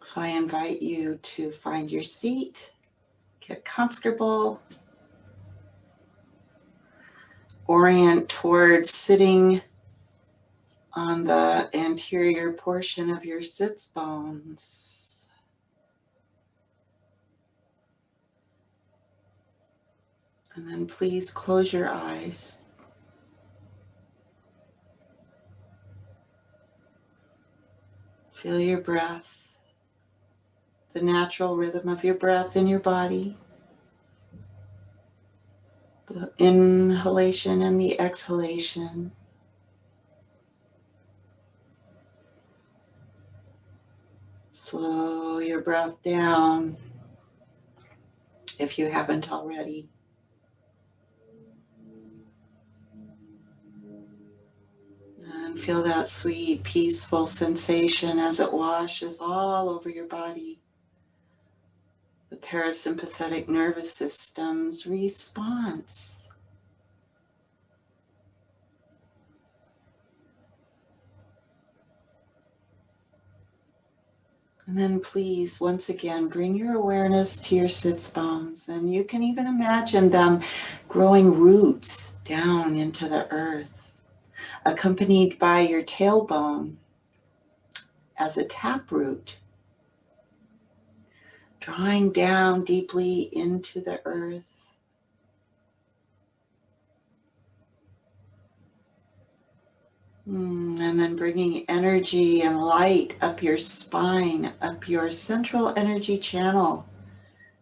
So I invite you to find your seat, get comfortable, orient towards sitting on the anterior portion of your sits bones. And then please close your eyes. Feel your breath, the natural rhythm of your breath in your body, the inhalation and the exhalation. Slow your breath down if you haven't already. And feel that sweet, peaceful sensation as it washes all over your body. The parasympathetic nervous system's response. And then please, once again, bring your awareness to your sits bones. And you can even imagine them growing roots down into the earth, accompanied by your tailbone as a taproot, drawing down deeply into the earth. And then bringing energy and light up your spine, up your central energy channel,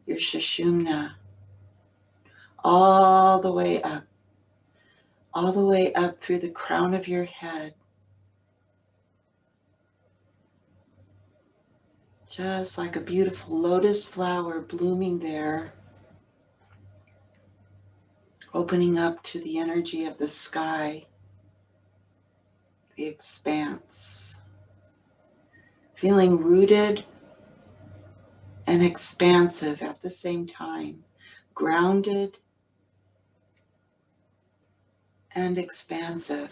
your Sushumna, all the way up through the crown of your head. Just like a beautiful lotus flower blooming there, opening up to the energy of the sky, the expanse. Feeling rooted and expansive at the same time, grounded and expansive,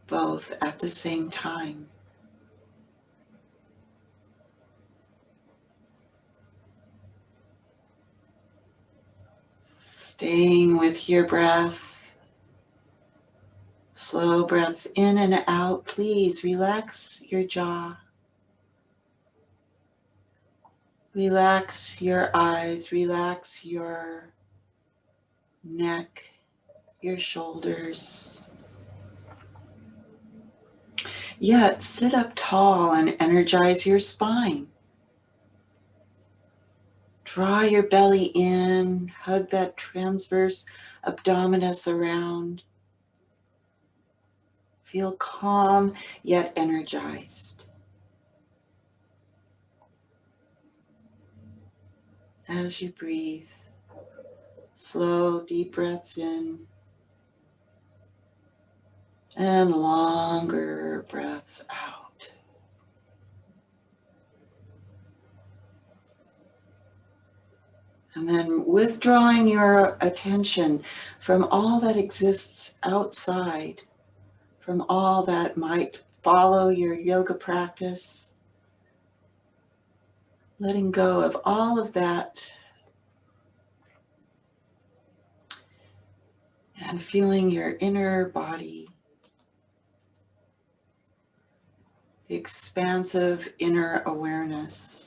both at the same time. Staying with your breath, slow breaths in and out. Please relax your jaw. Relax your eyes, relax your neck, your shoulders. Yet sit up tall and energize your spine. Draw your belly in, hug that transverse abdominis around. Feel calm yet energized. As you breathe, slow, deep breaths in and longer breaths out. And then withdrawing your attention from all that exists outside, from all that might follow your yoga practice, letting go of all of that and feeling your inner body, the expansive inner awareness.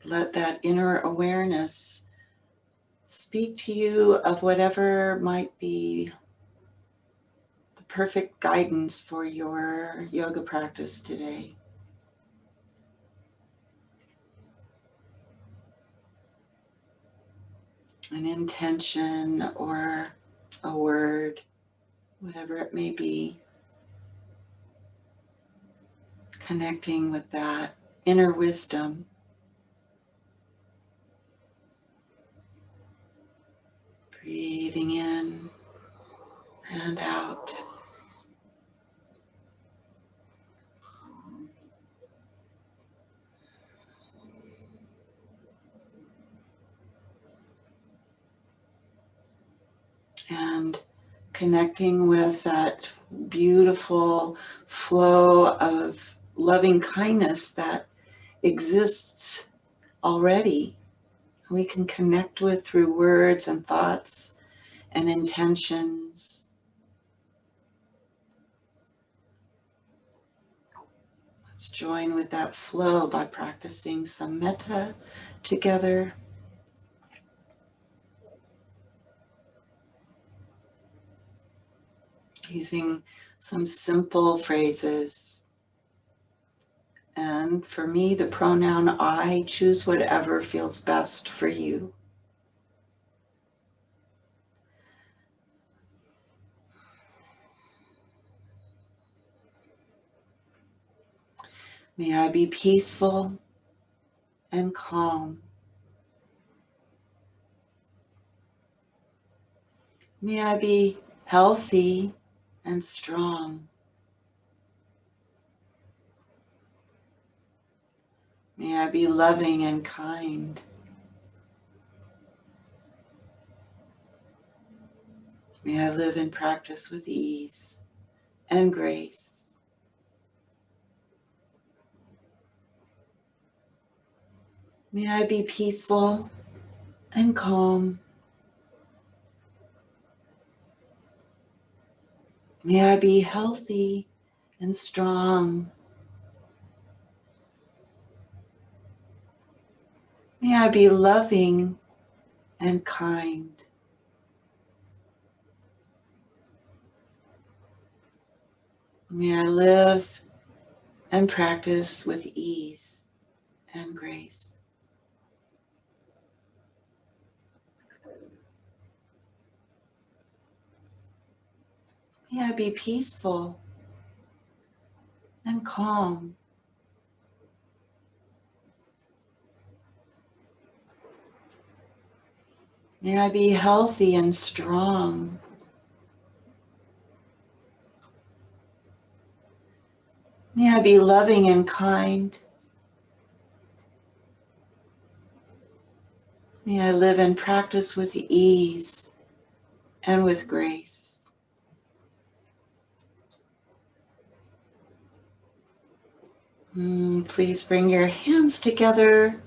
Let that inner awareness speak to you of whatever might be the perfect guidance for your yoga practice today. An intention or a word, whatever it may be, connecting with that inner wisdom. Breathing in and out. connecting with that beautiful flow of loving kindness that exists already. We can connect with through words and thoughts and intentions. Let's join with that flow by practicing some metta together. Using some simple phrases. And for me, the pronoun I. Choose whatever feels best for you. May I be peaceful and calm. May I be healthy and strong. May I be loving and kind. May I live and practice with ease and grace. May I be peaceful and calm. May I be healthy and strong. May I be loving and kind. May I live and practice with ease and grace. May I be peaceful and calm. May I be healthy and strong. May I be loving and kind. May I live and practice with ease and with grace. Please bring your hands together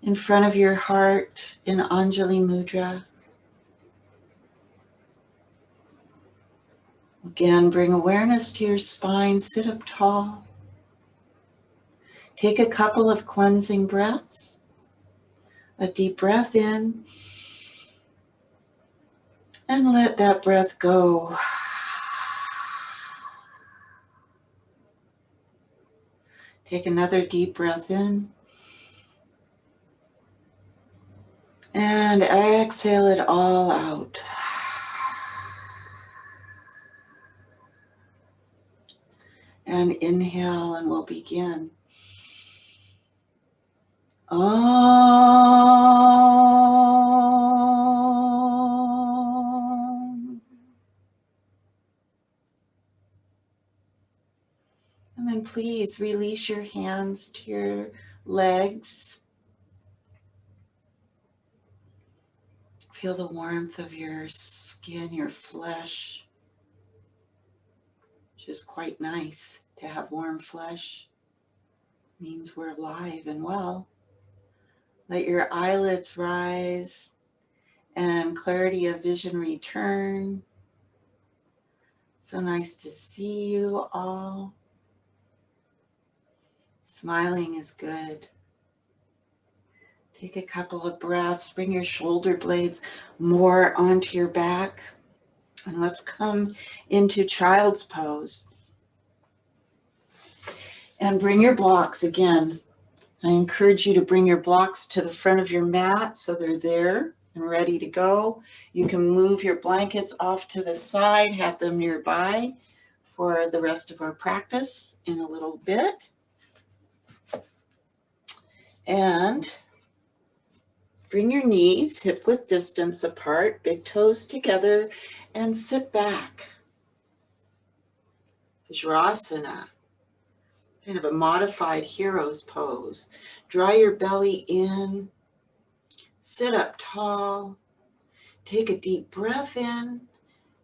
in front of your heart in Anjali Mudra. Again, bring awareness to your spine, sit up tall. Take a couple of cleansing breaths. A deep breath in, and let that breath go. Take another deep breath in, and exhale it all out. And inhale, and we'll begin. Om. And then please release your hands to your legs. Feel the warmth of your skin, your flesh, which is quite nice to have warm flesh. It means we're alive and well. Let your eyelids rise and clarity of vision return. So nice to see you all. Smiling is good. Take a couple of breaths. Bring your shoulder blades more onto your back. And let's come into child's pose. And bring your blocks again. I encourage you to bring your blocks to the front of your mat so they're there and ready to go. You can move your blankets off to the side, have them nearby for the rest of our practice in a little bit. And bring your knees hip width distance apart, big toes together, and sit back. Vajrasana, kind of a modified hero's pose. Draw your belly in, sit up tall, take a deep breath in,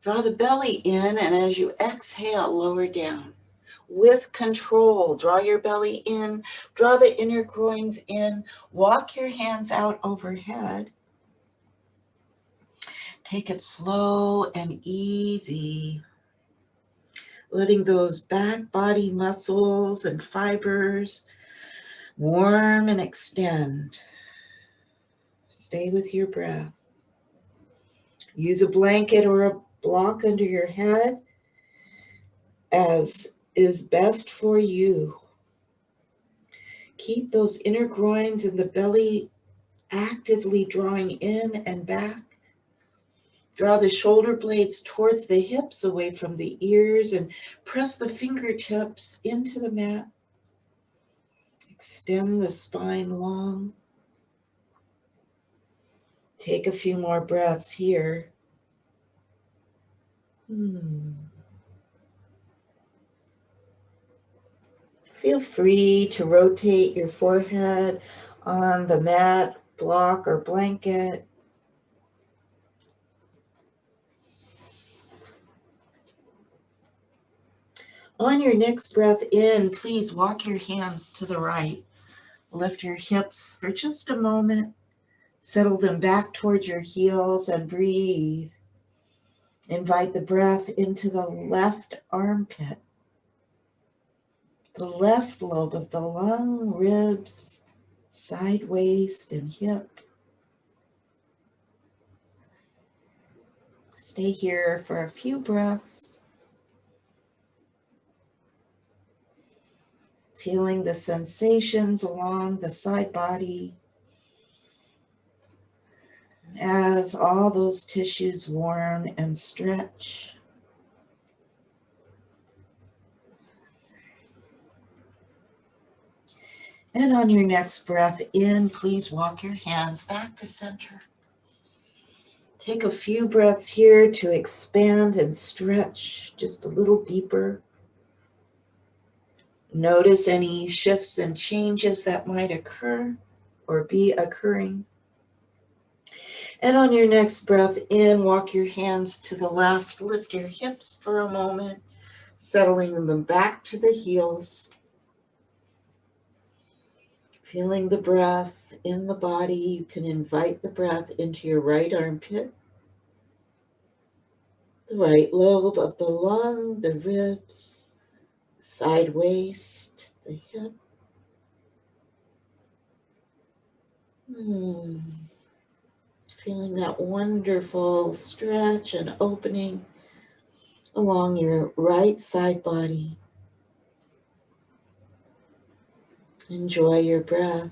Draw the belly in, and as you exhale, lower down. With control, draw your belly in, draw the inner groins in, walk your hands out overhead. Take it slow and easy, letting those back body muscles and fibers warm and extend. Stay with your breath. Use a blanket or a block under your head as is best for you. Keep those inner groins and the belly actively drawing in and back. Draw the shoulder blades towards the hips, away from the ears, and press the fingertips into the mat. Extend the spine long. Take a few more breaths here. Feel free to rotate your forehead on the mat, block, or blanket. On your next breath in, please walk your hands to the right. Lift your hips for just a moment. Settle them back towards your heels and breathe. Invite the breath into the left armpit, the left lobe of the lung, ribs, side waist, and hip. Stay here for a few breaths, feeling the sensations along the side body as all those tissues warm and stretch. And on your next breath in, please walk your hands back to center. Take a few breaths here to expand and stretch just a little deeper. Notice any shifts and changes that might occur or be occurring. And on your next breath in, walk your hands to the left. Lift your hips for a moment, settling them back to the heels. Feeling the breath in the body, you can invite the breath into your right armpit, the right lobe of the lung, the ribs, side waist, the hip. Feeling that wonderful stretch and opening along your right side body. Enjoy your breath.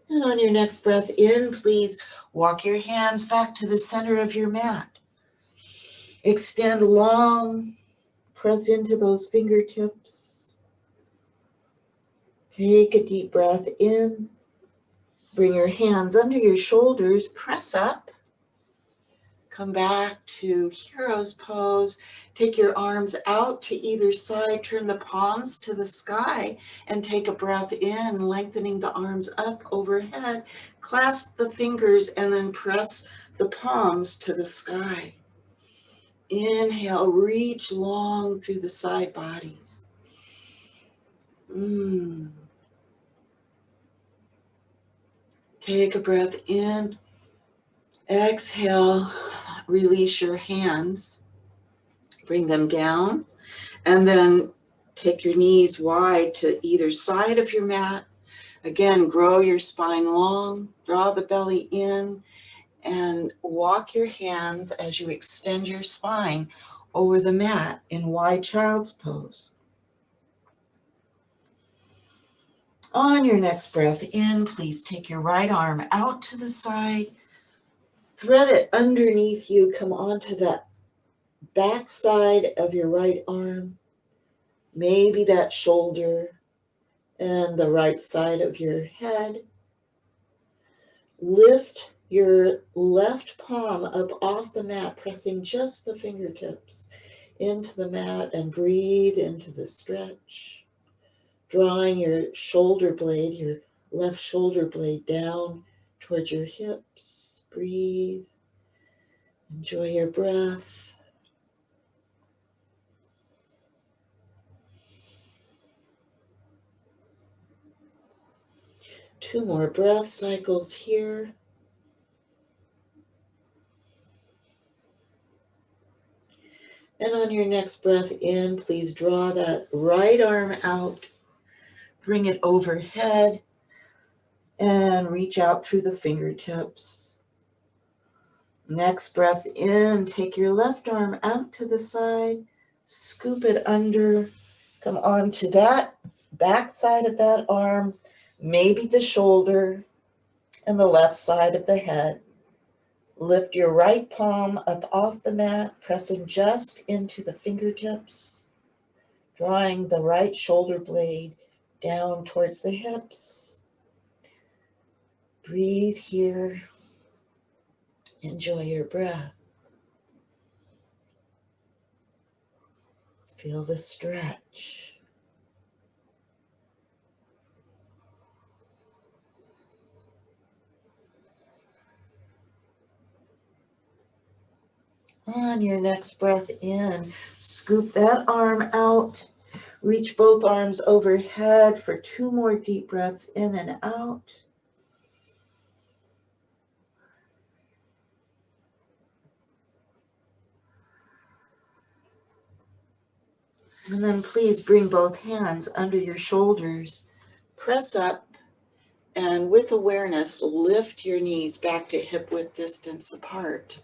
And on your next breath in, please walk your hands back to the center of your mat. Extend long, press into those fingertips. Take a deep breath in. Bring your hands under your shoulders, press up. Come back to hero's pose. Take your arms out to either side. Turn the palms to the sky and take a breath in, lengthening the arms up overhead. Clasp the fingers and then press the palms to the sky. Inhale, reach long through the side bodies. Take a breath in. Exhale, release your hands. Bring them down. And then take your knees wide to either side of your mat. Again, grow your spine long. Draw the belly in. And walk your hands as you extend your spine over the mat in wide child's pose. On your next breath in, please take your right arm out to the side. Thread it underneath you. Come onto that back side of your right arm. Maybe that shoulder and the right side of your head. Lift your left palm up off the mat, pressing just the fingertips into the mat, and breathe into the stretch. Drawing your shoulder blade, your left shoulder blade down towards your hips. Breathe. Enjoy your breath. Two more breath cycles here. And on your next breath in, please draw that right arm out. Bring it overhead and reach out through the fingertips. Next breath in, take your left arm out to the side, scoop it under, come onto that back side of that arm, maybe the shoulder and the left side of the head. Lift your right palm up off the mat, pressing just into the fingertips, drawing the right shoulder blade down towards the hips. Breathe here. Enjoy your breath. Feel the stretch. On your next breath in, scoop that arm out. Reach both arms overhead for 2 more deep breaths in and out. And then please bring both hands under your shoulders. Press up and with awareness, lift your knees back to hip width distance apart.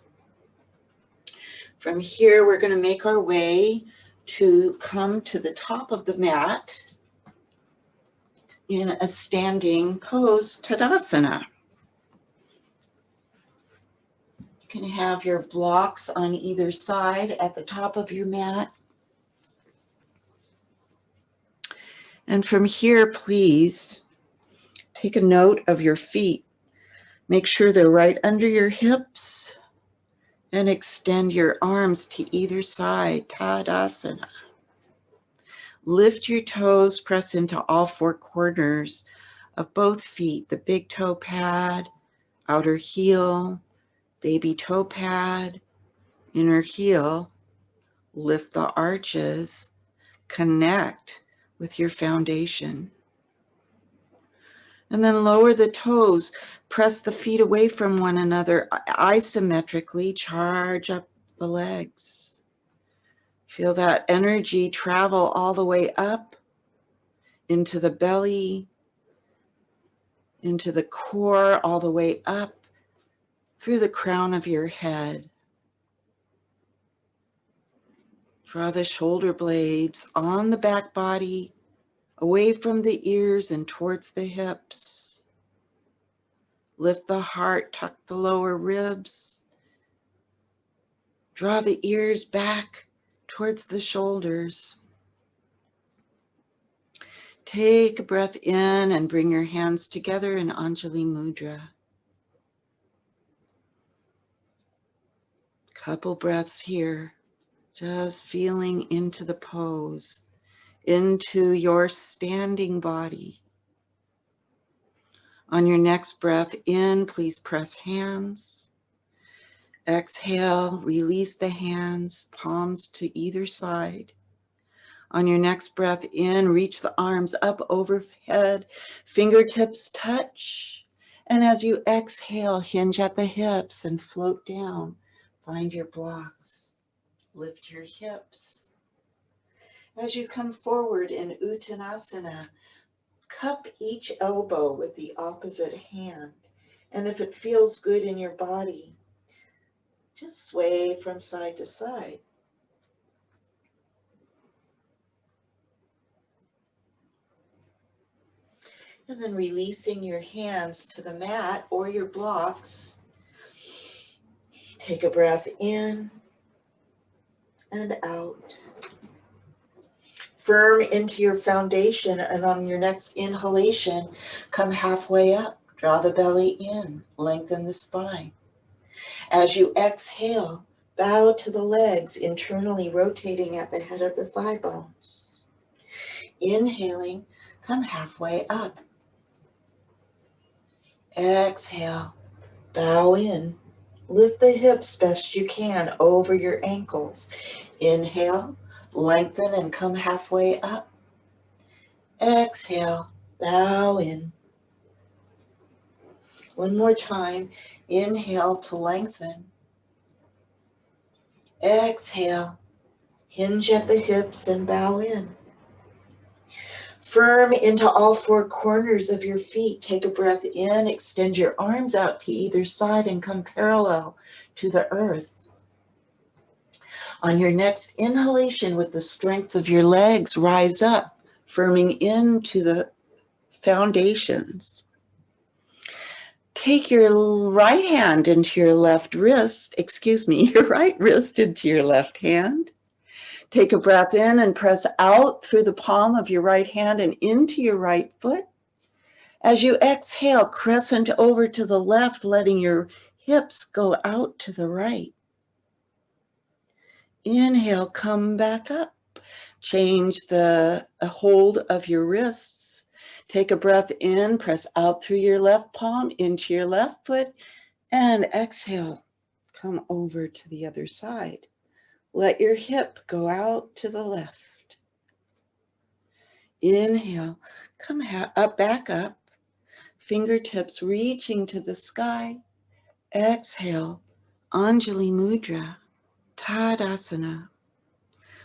From here, we're going to make our way to come to the top of the mat in a standing pose, Tadasana. You can have your blocks on either side at the top of your mat. And from here, please take a note of your feet. Make sure they're right under your hips and extend your arms to either side, Tadasana. Lift your toes, press into all 4 corners of both feet, the big toe pad, outer heel, baby toe pad, inner heel. Lift the arches, connect with your foundation. And then lower the toes, press the feet away from one another, isometrically charge up the legs. Feel that energy travel all the way up into the belly, into the core, all the way up through the crown of your head. Draw the shoulder blades on the back body, away from the ears and towards the hips. Lift the heart, tuck the lower ribs. Draw the ears back towards the shoulders. Take a breath in and bring your hands together in Anjali Mudra. Couple breaths here, just feeling into the pose, into your standing body. On your next breath in, please press hands. Exhale, release the hands, palms to either side. On your next breath in, reach the arms up overhead, fingertips touch. And as you exhale, hinge at the hips and float down. Find your blocks. Lift your hips. As you come forward in Uttanasana, cup each elbow with the opposite hand. And if it feels good in your body, just sway from side to side. And then releasing your hands to the mat or your blocks. Take a breath in and out. Firm into your foundation, and on your next inhalation, come halfway up. Draw the belly in, lengthen the spine. As you exhale, bow to the legs, internally rotating at the head of the thigh bones. Inhaling, come halfway up. Exhale, bow in, Lift the hips best you can over your ankles. Inhale, lengthen and come halfway up. Exhale, bow in. One more time. Inhale to lengthen. Exhale, hinge at the hips and bow in. Firm into all four corners of your feet. Take a breath in, extend your arms out to either side and come parallel to the earth. On your next inhalation, with the strength of your legs, rise up, firming into the foundations. Take your right hand into your left wrist, your right wrist into your left hand. Take a breath in and press out through the palm of your right hand and into your right foot. As you exhale, crescent over to the left, letting your hips go out to the right. Inhale, come back up. Change the hold of your wrists. Take a breath in, press out through your left palm into your left foot, and exhale, come over to the other side. Let your hip go out to the left. Inhale, come up, back up, fingertips reaching to the sky. Exhale, Anjali Mudra, Tadasana.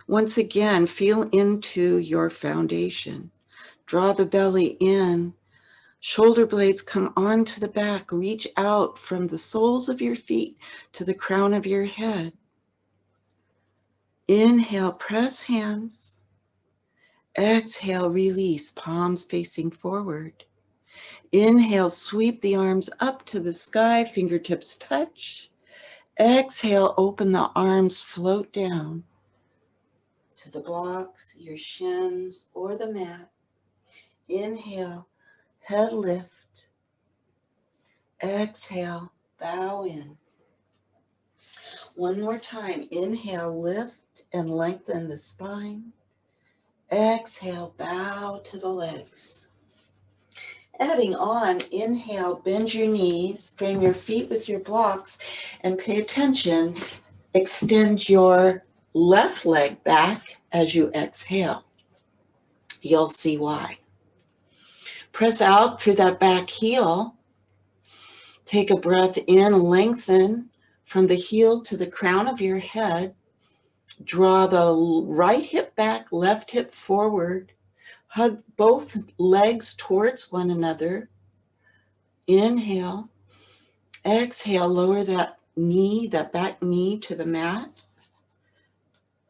Once again, feel into your foundation. Draw the belly in. Shoulder blades come onto the back. Reach out from the soles of your feet to the crown of your head. Inhale, press hands. Exhale, release, palms facing forward. Inhale, sweep the arms up to the sky, fingertips touch. Exhale, open the arms, float down to the blocks, your shins, or the mat. Inhale, head lift. Exhale, bow in. One more time. Inhale, lift and lengthen the spine. Exhale, bow to the legs. Adding on, inhale, bend your knees, frame your feet with your blocks, and pay attention. Extend your left leg back as you exhale. You'll see why. Press out through that back heel. Take a breath in, lengthen from the heel to the crown of your head. Draw the right hip back, left hip forward. Hug both legs towards one another. Inhale. Exhale, lower that knee, that back knee to the mat.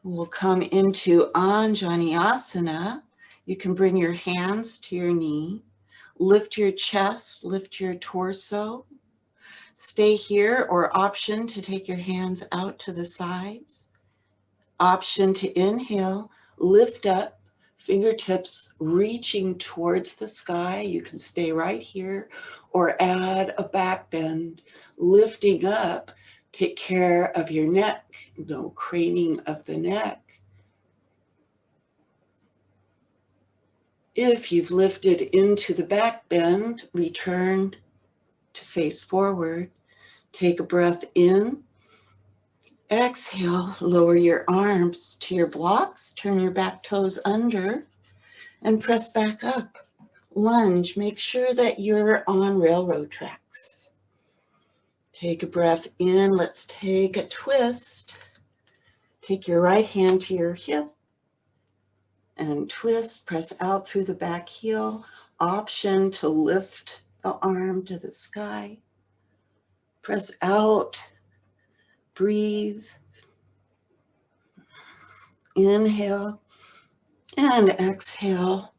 We'll come into Anjaneyasana. You can bring your hands to your knee. Lift your chest, lift your torso. Stay here, or option to take your hands out to the sides. Option to inhale, lift up, fingertips reaching towards the sky. You can stay right here or add a back bend, lifting up. Take care of your neck, no craning of the neck. If you've lifted into the back bend, return to face forward. Take a breath in. Exhale, lower your arms to your blocks, turn your back toes under, and press back up. Lunge, make sure that you're on railroad tracks. Take a breath in, let's take a twist. Take your right hand to your hip and twist, press out through the back heel. Option to lift the arm to the sky. Press out, breathe. Inhale and exhale.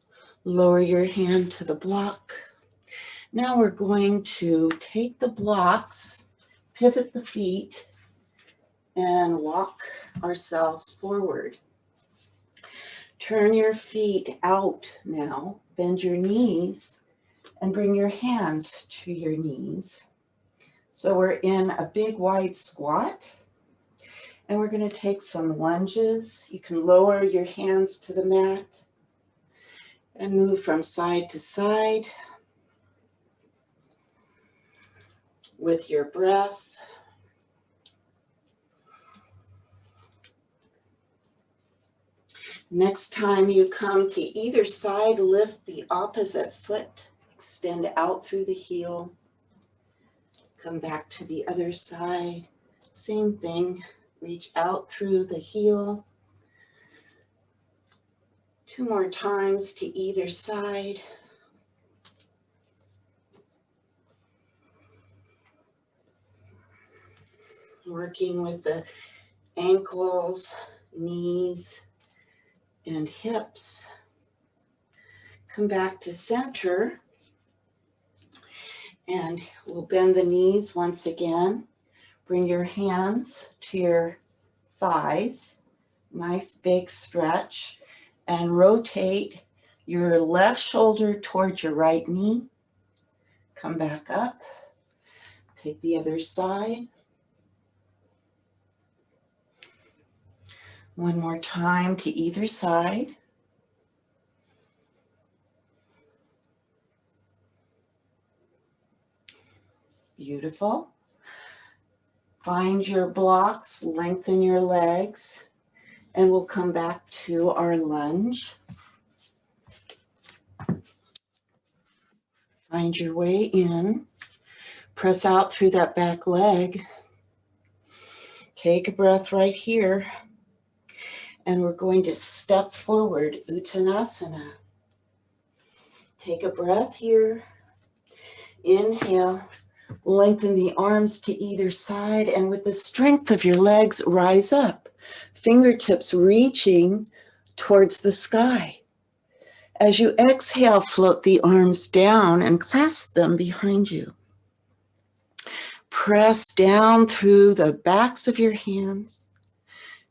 Lower your hand to the block. Now we're going to take the blocks, pivot the feet, and walk ourselves forward. Turn your feet out now. Bend your knees and bring your hands to your knees. So we're in a big wide squat. And we're going to take some lunges. You can lower your hands to the mat and move from side to side with your breath. Next time you come to either side, lift the opposite foot, extend out through the heel. Come back to the other side. Same thing, reach out through the heel. 2 more times to either side. Working with the ankles, knees, and hips. Come back to center. And we'll bend the knees once again. Bring your hands to your thighs. Nice big stretch. And rotate your left shoulder towards your right knee. Come back up. Take the other side. One more time to either side. Beautiful. Find your blocks, lengthen your legs, and we'll come back to our lunge. Find your way in. Press out through that back leg. Take a breath right here. And we're going to step forward, Uttanasana. Take a breath here. Inhale. Lengthen the arms to either side, and with the strength of your legs, rise up. Fingertips reaching towards the sky. As you exhale, float the arms down and clasp them behind you. Press down through the backs of your hands.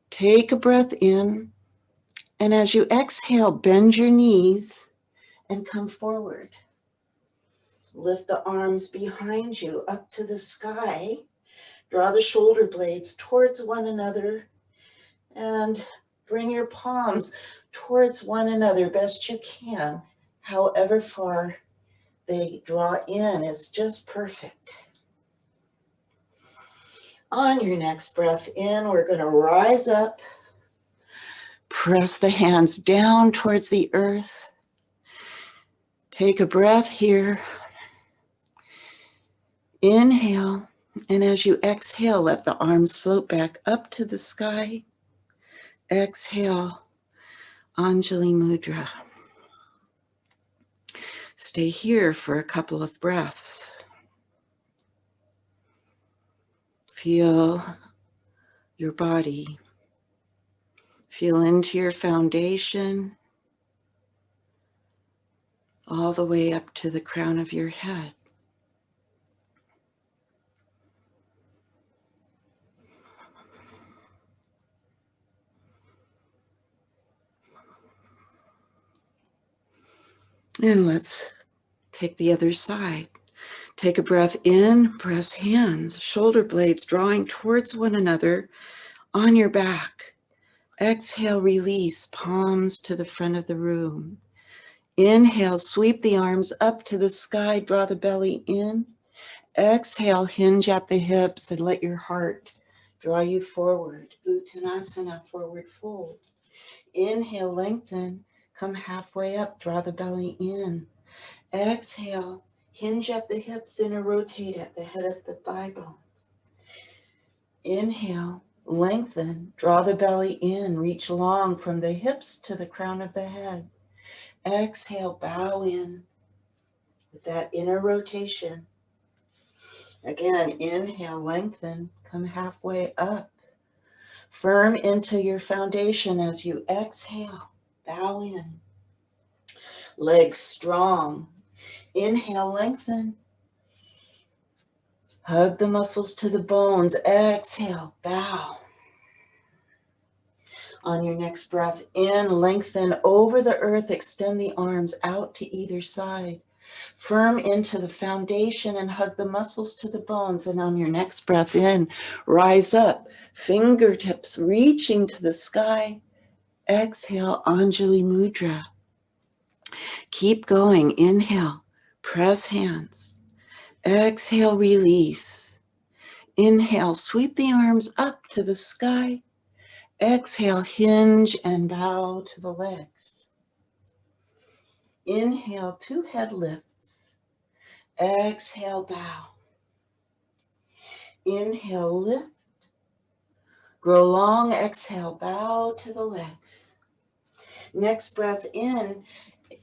Take a breath in, and as you exhale, bend your knees and come forward. Lift the arms behind you up to the sky. Draw the shoulder blades towards one another and bring your palms towards one another best you can. However far they draw in is just perfect. On your next breath in, we're going to rise up. Press the hands down towards the earth. Take a breath here. Inhale, and as you exhale, let the arms float back up to the sky. Exhale, Anjali Mudra. Stay here for a couple of breaths. Feel your body. Feel into your foundation, all the way up to the crown of your head. And let's take the other side. Take a breath in, press hands, shoulder blades drawing towards one another on your back. Exhale, release, palms to the front of the room. Inhale, sweep the arms up to the sky, draw the belly in. Exhale, hinge at the hips and let your heart draw you forward. Uttanasana, forward fold. Inhale, lengthen, come halfway up, draw the belly in. Exhale, hinge at the hips, inner rotate at the head of the thigh bones. Inhale, lengthen, draw the belly in, reach long from the hips to the crown of the head. Exhale, bow in with that inner rotation. Again, inhale, lengthen, come halfway up. Firm into your foundation as you exhale, bow in. Legs strong. Inhale, lengthen. Hug the muscles to the bones. Exhale, bow. On your next breath in, lengthen over the earth, extend the arms out to either side. Firm into the foundation and hug the muscles to the bones. And on your next breath in, rise up, fingertips reaching to the sky. Exhale, Anjali Mudra. Keep going. Inhale, press hands. Exhale, release. Inhale, sweep the arms up to the sky. Exhale, hinge and bow to the legs. Inhale, 2 head lifts. Exhale, bow. Inhale, lift. Grow long, exhale, bow to the legs. Next breath in,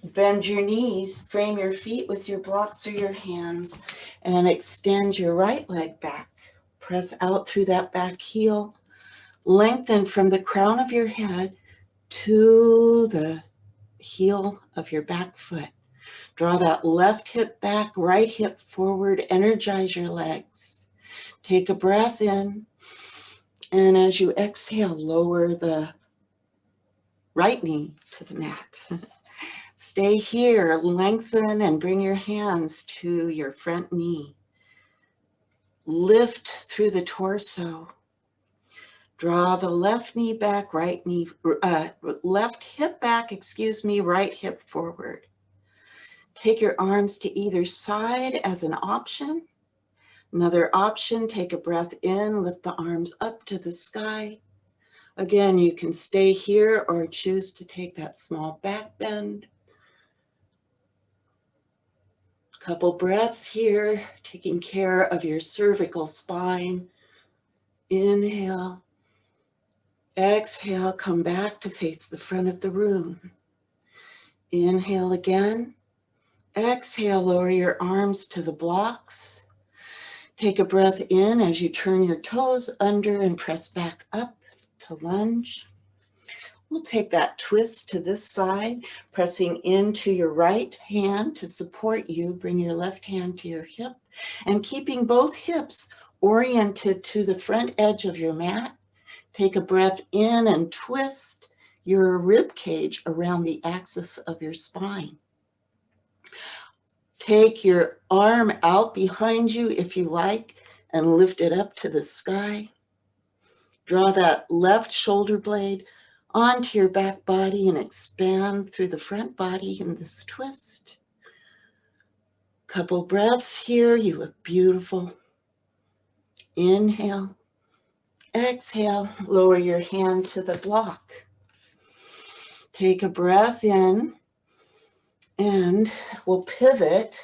bend your knees, frame your feet with your blocks or your hands, and extend your right leg back. Press out through that back heel. Lengthen from the crown of your head to the heel of your back foot. Draw that left hip back, right hip forward, energize your legs. Take a breath in, and as you exhale, lower the right knee to the mat. Stay here, lengthen and bring your hands to your front knee. Lift through the torso. Draw the left knee back, left hip back, right hip forward. Take your arms to either side as an option. Another option, take a breath in, lift the arms up to the sky. Again, you can stay here or choose to take that small back bend. Couple breaths here, taking care of your cervical spine. Inhale. Exhale, come back to face the front of the room. Inhale again. Exhale, lower your arms to the blocks. Take a breath in as you turn your toes under and press back up to lunge. We'll take that twist to this side, pressing into your right hand to support you. Bring your left hand to your hip and keeping both hips oriented to the front edge of your mat. Take a breath in and twist your rib cage around the axis of your spine. Take your arm out behind you if you like and lift it up to the sky. Draw that left shoulder blade onto your back body and expand through the front body in this twist. Couple breaths here. You look beautiful. Inhale. Exhale. Lower your hand to the block. Take a breath in and we'll pivot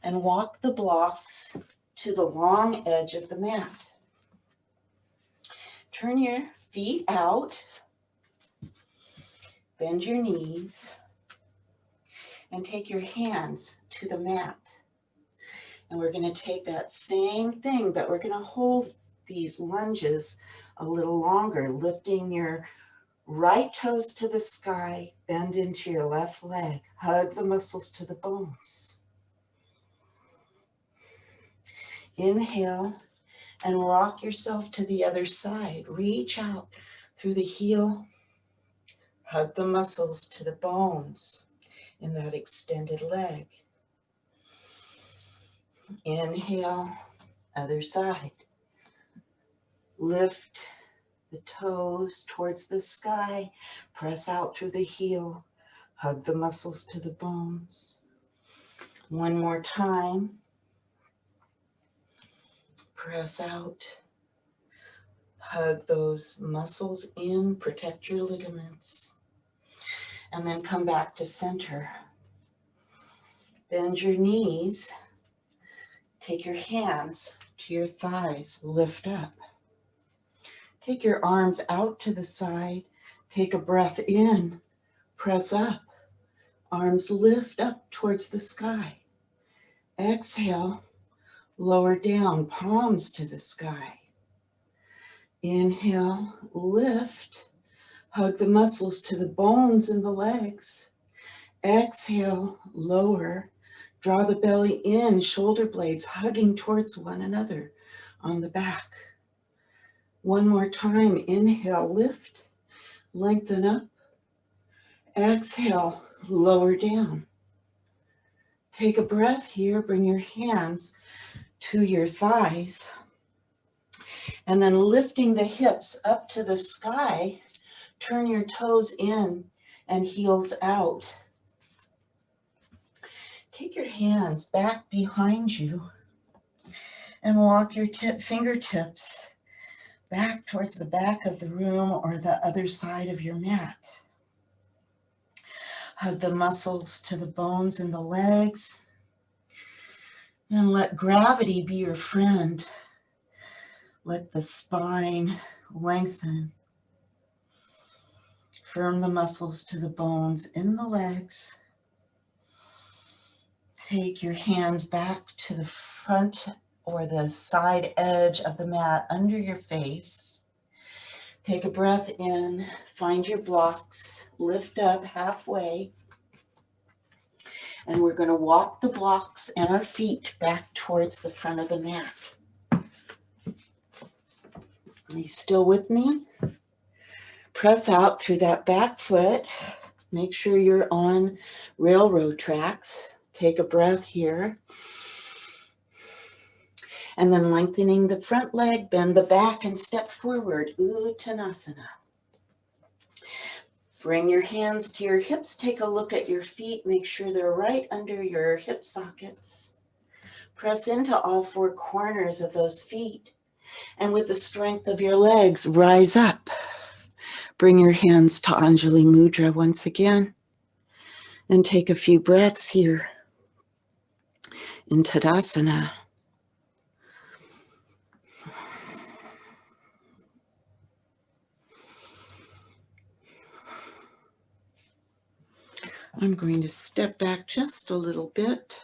and walk the blocks to the long edge of the mat. Turn your feet out. Bend your knees and take your hands to the mat. And we're going to take that same thing, but we're going to hold these lunges a little longer, lifting your right toes to the sky, bend into your left leg, hug the muscles to the bones. Inhale and rock yourself to the other side. Reach out through the heel, hug the muscles to the bones in that extended leg. Inhale, other side. Lift the toes towards the sky, press out through the heel, hug the muscles to the bones. One more time. Press out, hug those muscles in, protect your ligaments, and then come back to center. Bend your knees, take your hands to your thighs, lift up. Take your arms out to the side, take a breath in, press up, arms lift up towards the sky. Exhale, lower down, palms to the sky. Inhale, lift, hug the muscles to the bones in the legs. Exhale, lower, draw the belly in, shoulder blades hugging towards one another on the back. One more time, inhale, lift, lengthen up. Exhale, lower down. Take a breath here, bring your hands to your thighs, and then lifting the hips up to the sky, turn your toes in and heels out. Take your hands back behind you and walk your fingertips back towards the back of the room or the other side of your mat. Hug the muscles to the bones in the legs. And let gravity be your friend. Let the spine lengthen. Firm the muscles to the bones in the legs. Take your hands back to the front or the side edge of the mat under your face. Take a breath in, find your blocks, lift up halfway. And we're going to walk the blocks and our feet back towards the front of the mat. Are you still with me? Press out through that back foot. Make sure you're on railroad tracks. Take a breath here. And then lengthening the front leg, bend the back and step forward, Uttanasana. Bring your hands to your hips. Take a look at your feet. Make sure they're right under your hip sockets. Press into all four corners of those feet. And with the strength of your legs, rise up. Bring your hands to Anjali Mudra once again. And take a few breaths here in Tadasana. I'm going to step back just a little bit,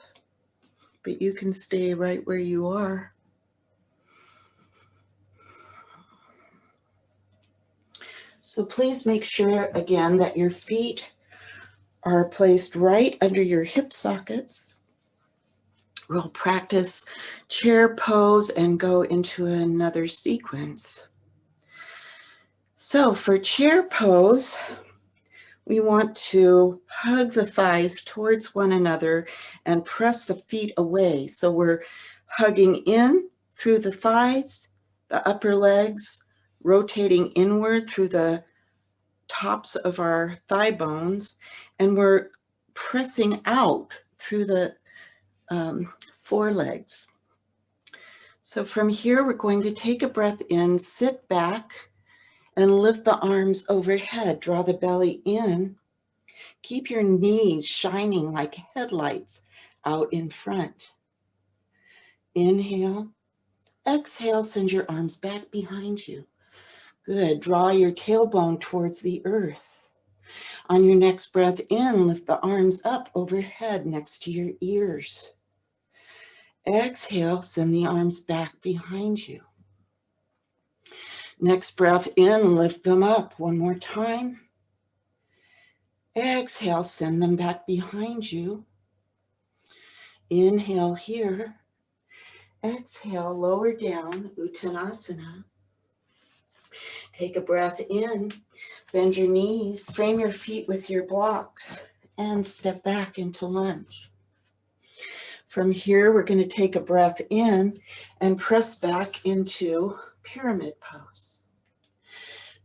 but you can stay right where you are. So please make sure again that your feet are placed right under your hip sockets. We'll practice chair pose and go into another sequence. So for chair pose, we want to hug the thighs towards one another and press the feet away. So we're hugging in through the thighs, the upper legs, rotating inward through the tops of our thigh bones, and we're pressing out through the forelegs. So from here, we're going to take a breath in, sit back, and lift the arms overhead. Draw the belly in. Keep your knees shining like headlights out in front. Inhale. Exhale, send your arms back behind you. Good. Draw your tailbone towards the earth. On your next breath in, lift the arms up overhead next to your ears. Exhale, send the arms back behind you. Next breath in, lift them up one more time. Exhale, send them back behind you. Inhale here. Exhale, lower down, Uttanasana. Take a breath in, bend your knees, frame your feet with your blocks, and step back into lunge. From here, we're going to take a breath in and press back into pyramid pose.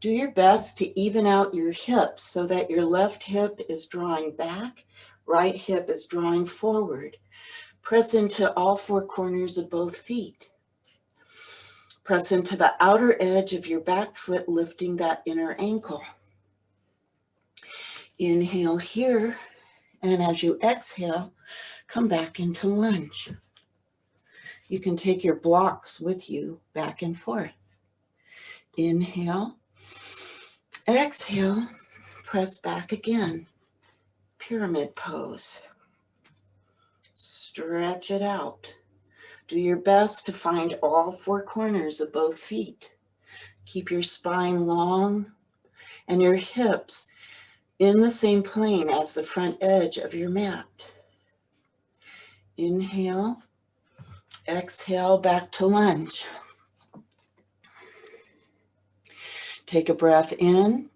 Do your best to even out your hips so that your left hip is drawing back, right hip is drawing forward. Press into all four corners of both feet. Press into the outer edge of your back foot, lifting that inner ankle. Inhale here, and as you exhale, come back into lunge. You can take your blocks with you back and forth. Inhale, exhale, press back again. Pyramid pose. Stretch it out. Do your best to find all four corners of both feet. Keep your spine long and your hips in the same plane as the front edge of your mat. Inhale, exhale, back to lunge. Take a breath in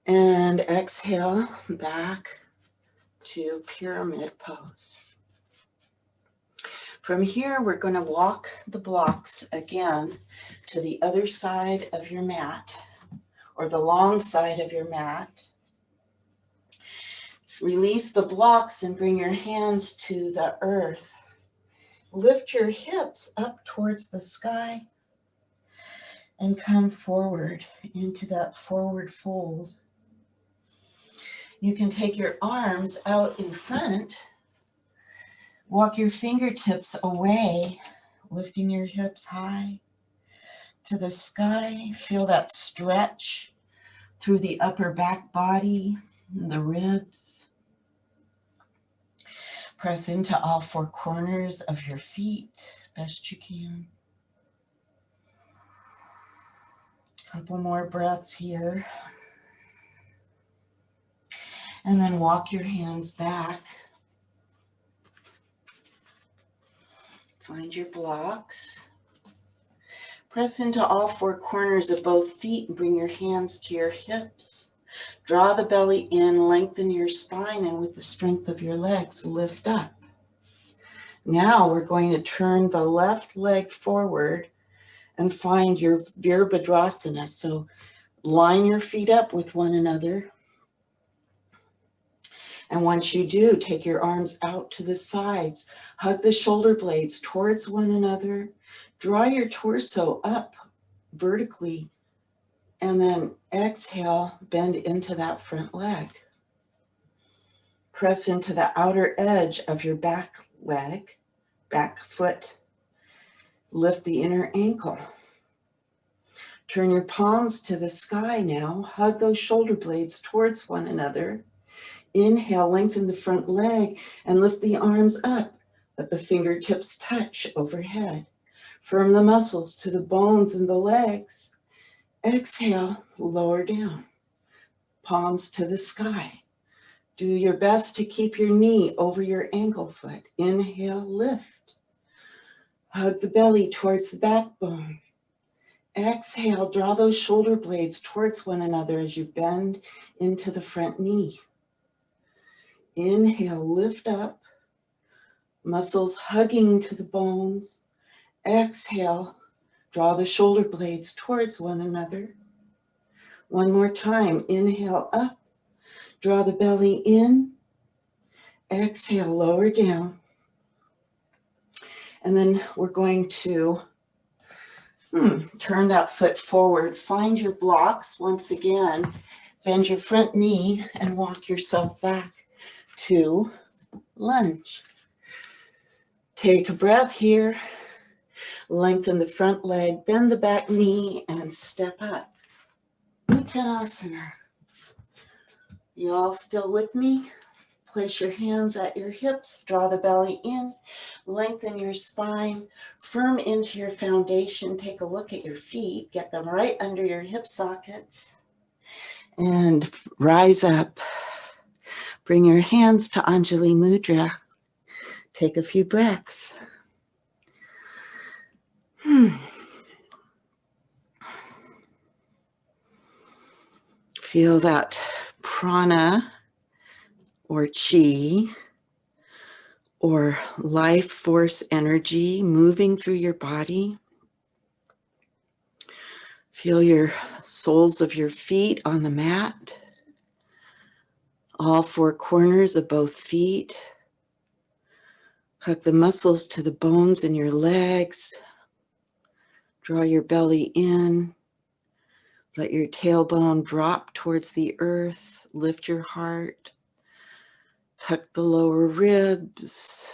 and exhale back to pyramid pose. From here, we're going to walk the blocks again to the other side of your mat, or the long side of your mat. Release the blocks and bring your hands to the earth. Lift your hips up towards the sky. and come forward into that forward fold. You can take your arms out in front, walk your fingertips away, lifting your hips high to the sky. Feel that stretch through the upper back body, the ribs. Press into all four corners of your feet best you can. Couple more breaths here. And then walk your hands back. Find your blocks. Press into all four corners of both feet and bring your hands to your hips. Draw the belly in, lengthen your spine, and with the strength of your legs, lift up. Now we're going to turn the left leg forward and find your Virabhadrasana. So line your feet up with one another. And once you do, take your arms out to the sides. Hug the shoulder blades towards one another. Draw your torso up vertically. And then exhale, bend into that front leg. Press into the outer edge of your back leg, back foot. Lift the inner ankle. Turn your palms to the sky now. Hug those shoulder blades towards one another. Inhale, lengthen the front leg and lift the arms up. Let the fingertips touch overhead. Firm the muscles to the bones in the legs. Exhale, lower down. Palms to the sky. Do your best to keep your knee over your ankle foot. Inhale, lift. Hug the belly towards the backbone. Exhale, draw those shoulder blades towards one another as you bend into the front knee. Inhale, lift up, muscles hugging to the bones. Exhale, draw the shoulder blades towards one another. One more time, inhale up, draw the belly in. Exhale, lower down. And then we're going to turn that foot forward. Find your blocks once again. Bend your front knee and walk yourself back to lunge. Take a breath here. Lengthen the front leg, bend the back knee, and step up. Uttanasana. You all still with me? Place your hands at your hips, draw the belly in, lengthen your spine, firm into your foundation. Take a look at your feet, get them right under your hip sockets, and rise up. Bring your hands to Anjali Mudra. Take a few breaths. Feel that prana or chi or life force energy moving through your body. Feel your soles of your feet on the mat. All four corners of both feet. Hug the muscles to the bones in your legs. Draw your belly in. Let your tailbone drop towards the earth. Lift your heart. Tuck the lower ribs,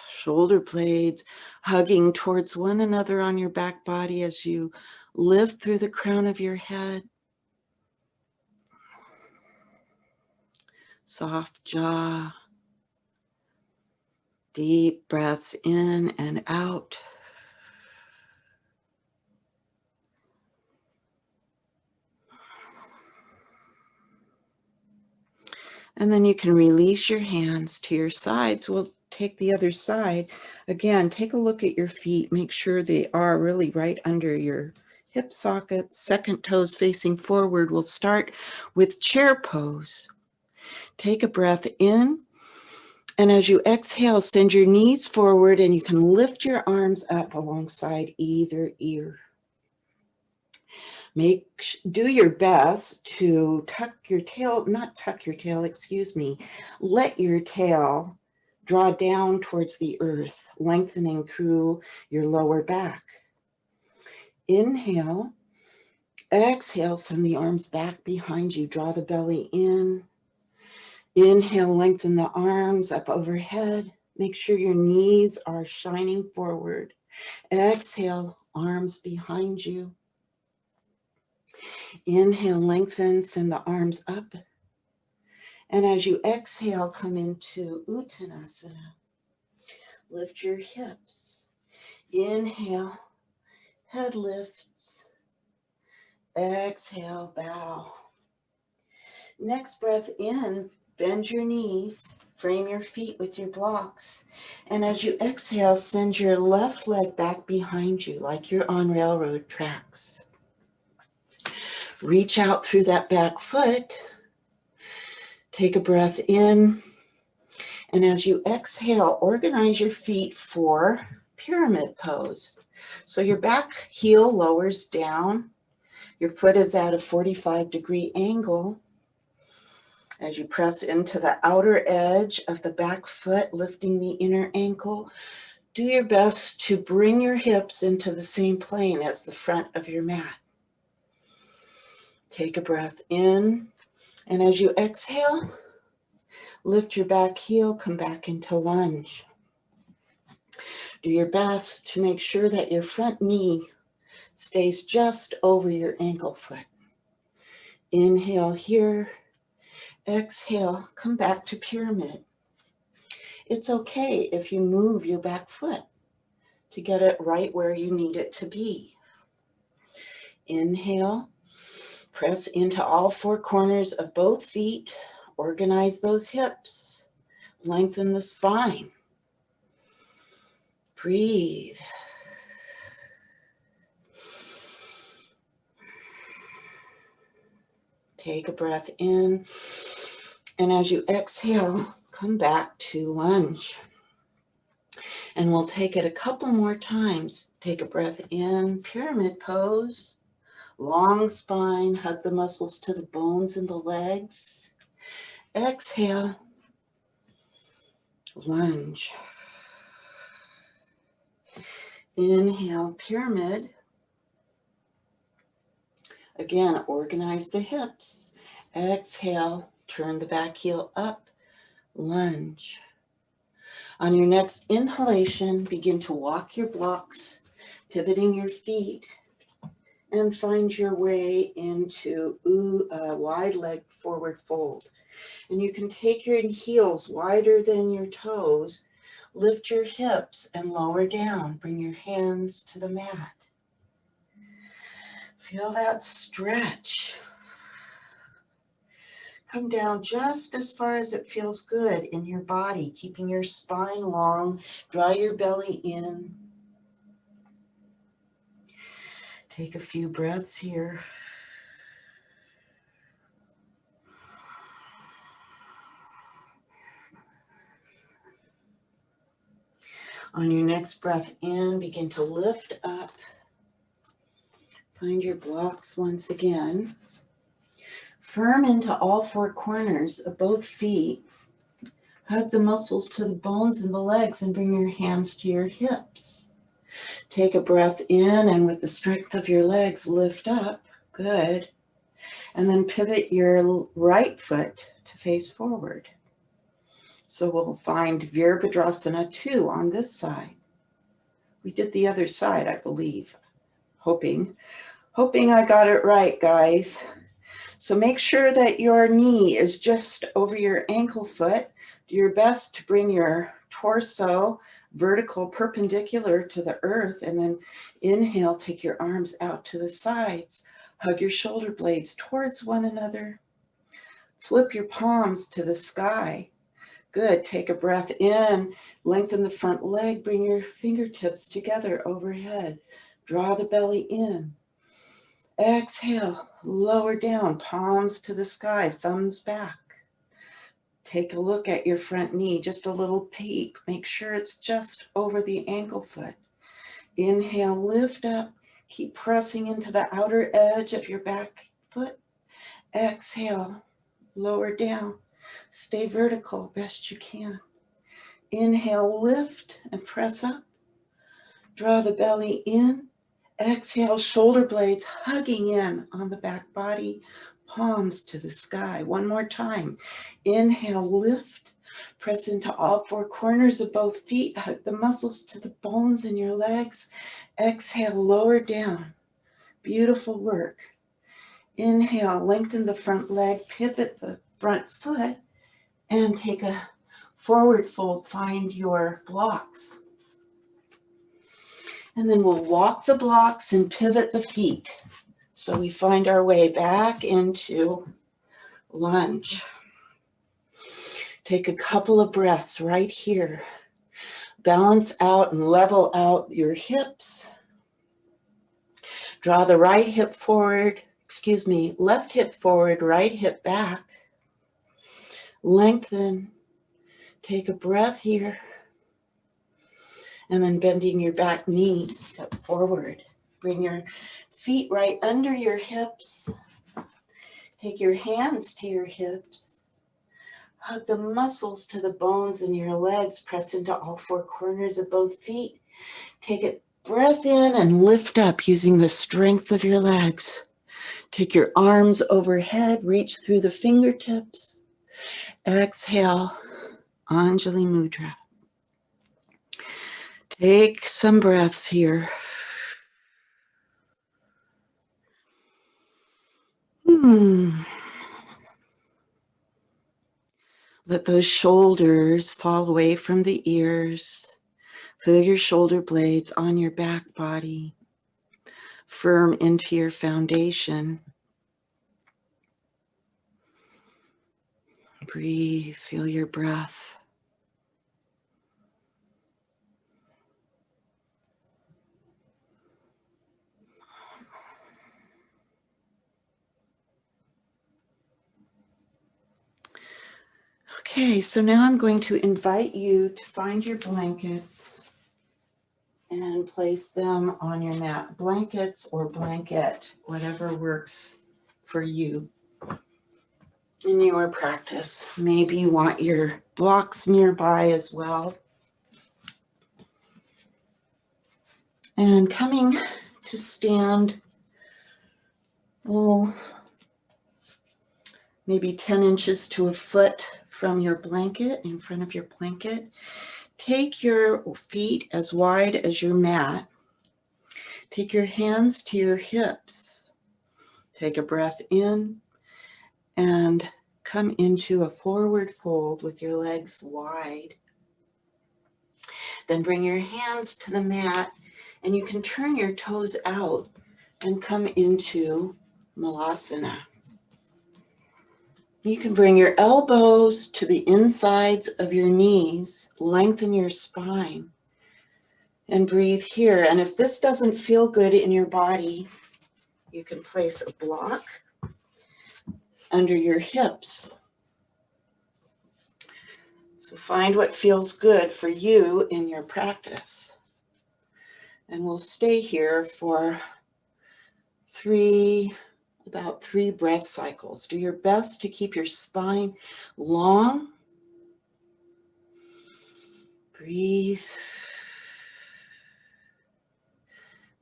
shoulder blades, hugging towards one another on your back body as you lift through the crown of your head. Soft jaw. Deep breaths in and out. And then you can release your hands to your sides. We'll take the other side. Again, take a look at your feet. Make sure they are really right under your hip sockets. Second toes facing forward. We'll start with chair pose. Take a breath in. And as you exhale, send your knees forward and you can lift your arms up alongside either ear. Do your best to let your tail draw down towards the earth, lengthening through your lower back. Inhale, Exhale, send the arms back behind you. Draw the belly in. Inhale, lengthen the arms up overhead. Make sure your knees are shining forward. Exhale, arms behind you. Inhale, lengthen, send the arms up. And as you exhale, come into Uttanasana. Lift your hips. Inhale, head lifts. Exhale, bow. Next breath in, bend your knees, frame your feet with your blocks. And as you exhale, send your left leg back behind you like you're on railroad tracks. Reach out through that back foot. Take a breath in. And as you exhale, organize your feet for pyramid pose. So your back heel lowers down. Your foot is at a 45-degree angle. As you press into the outer edge of the back foot, lifting the inner ankle, do your best to bring your hips into the same plane as the front of your mat. Take a breath in, and as you exhale, lift your back heel, come back into lunge. Do your best to make sure that your front knee stays just over your ankle foot. Inhale here. Exhale, come back to pyramid. It's okay if you move your back foot to get it right where you need it to be. Inhale, press into all four corners of both feet. Organize those hips. Lengthen the spine. Breathe. Take a breath in. And as you exhale, come back to lunge. And we'll take it a couple more times. Take a breath in, pyramid pose. Long spine, hug the muscles to the bones in the legs. Exhale, lunge. Inhale, pyramid. Again, organize the hips. Exhale, turn the back heel up, lunge. On your next inhalation, begin to walk your blocks, pivoting your feet, and find your way into a wide leg forward fold. And you can take your heels wider than your toes, lift your hips and lower down. Bring your hands to the mat. Feel that stretch. Come down just as far as it feels good in your body, keeping your spine long. Draw your belly in. Take a few breaths here. On your next breath in, begin to lift up. Find your blocks once again. Firm into all four corners of both feet. Hug the muscles to the bones in the legs and bring your hands to your hips. Take a breath in and with the strength of your legs, lift up. Good. And then pivot your right foot to face forward. So we'll find Virabhadrasana 2 on this side. We did the other side, I believe. Hoping I got it right, guys. So make sure that your knee is just over your ankle foot. Do your best to bring your torso vertical, perpendicular to the earth, and then inhale, take your arms out to the sides. Hug your shoulder blades towards one another. Flip your palms to the sky. Good. Take a breath in, lengthen the front leg, bring your fingertips together overhead. Draw the belly in. Exhale, lower down, palms to the sky, thumbs back. Take a look at your front knee, just a little peek. Make sure it's just over the ankle foot. Inhale, lift up, keep pressing into the outer edge of your back foot. Exhale, lower down. Stay vertical best you can. Inhale, lift and press up. Draw the belly in. Exhale, shoulder blades hugging in on the back body, palms to the sky. One more time. Inhale, lift, press into all four corners of both feet, hug the muscles to the bones in your legs. Exhale, lower down. Beautiful work. Inhale, lengthen the front leg, pivot the front foot, and take a forward fold. Find your blocks. And then we'll walk the blocks and pivot the feet. So we find our way back into lunge. Take a couple of breaths right here. Balance out and level out your hips. Draw the right hip forward, left hip forward, right hip back. Lengthen. Take a breath here. And then bending your back knee, step forward. Bring your feet right under your hips. Take your hands to your hips. Hug the muscles to the bones in your legs. Press into all four corners of both feet. Take a breath in and lift up using the strength of your legs. Take your arms overhead. Reach through the fingertips. Exhale, Anjali Mudra. Take some breaths here. Let those shoulders fall away from the ears. Feel your shoulder blades on your back body. Firm into your foundation. Breathe, feel your breath. Okay, so now I'm going to invite you to find your blankets and place them on your mat. Blankets or blanket, whatever works for you in your practice. Maybe you want your blocks nearby as well. And coming to stand, maybe 10 inches to a foot from your blanket, in front of your blanket. Take your feet as wide as your mat. Take your hands to your hips. Take a breath in and come into a forward fold with your legs wide. Then bring your hands to the mat and you can turn your toes out and come into Malasana. You can bring your elbows to the insides of your knees, lengthen your spine, and breathe here. And if this doesn't feel good in your body, you can place a block under your hips. So find what feels good for you in your practice. And we'll stay here for about three breath cycles. Do your best to keep your spine long. Breathe.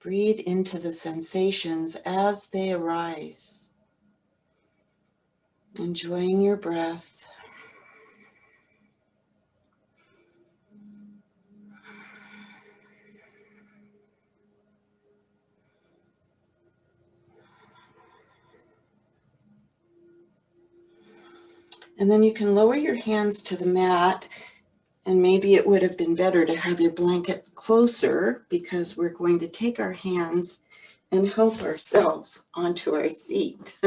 Breathe into the sensations as they arise. Enjoying your breath. And then you can lower your hands to the mat, and maybe it would have been better to have your blanket closer because we're going to take our hands and help ourselves onto our seat.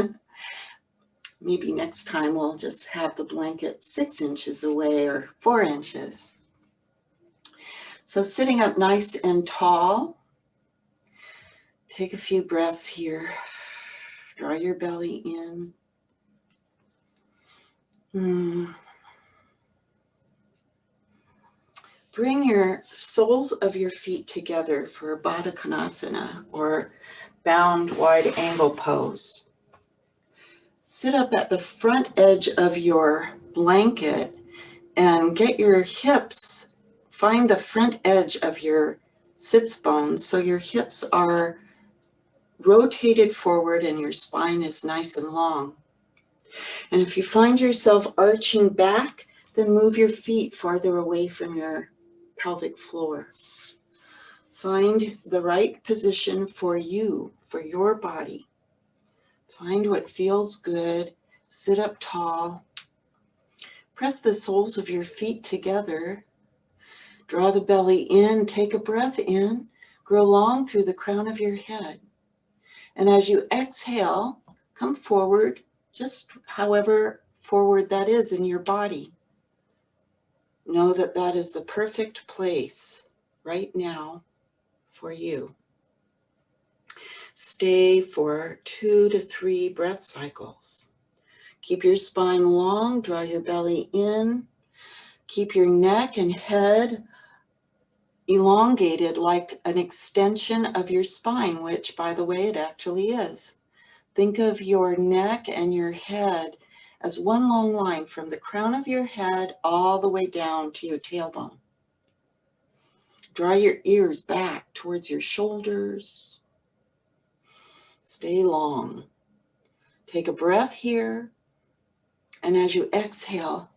Maybe next time we'll just have the blanket 6 inches away or 4 inches. So sitting up nice and tall, take a few breaths here. Draw your belly in. Bring your soles of your feet together for a Baddha Konasana or bound wide angle pose. Sit up at the front edge of your blanket and get your hips, find the front edge of your sits bones so your hips are rotated forward and your spine is nice and long. And if you find yourself arching back, then move your feet farther away from your pelvic floor. Find the right position for you, for your body. Find what feels good. Sit up tall. Press the soles of your feet together. Draw the belly in. Take a breath in. Grow long through the crown of your head. And as you exhale, come forward, just however forward that is in your body. Know that that is the perfect place right now for you. Stay for 2 to 3 breath cycles. Keep your spine long, draw your belly in. Keep your neck and head elongated like an extension of your spine, which, by the way, it actually is. Think of your neck and your head as one long line from the crown of your head all the way down to your tailbone. Draw your ears back towards your shoulders. Stay long. Take a breath here. And as you exhale,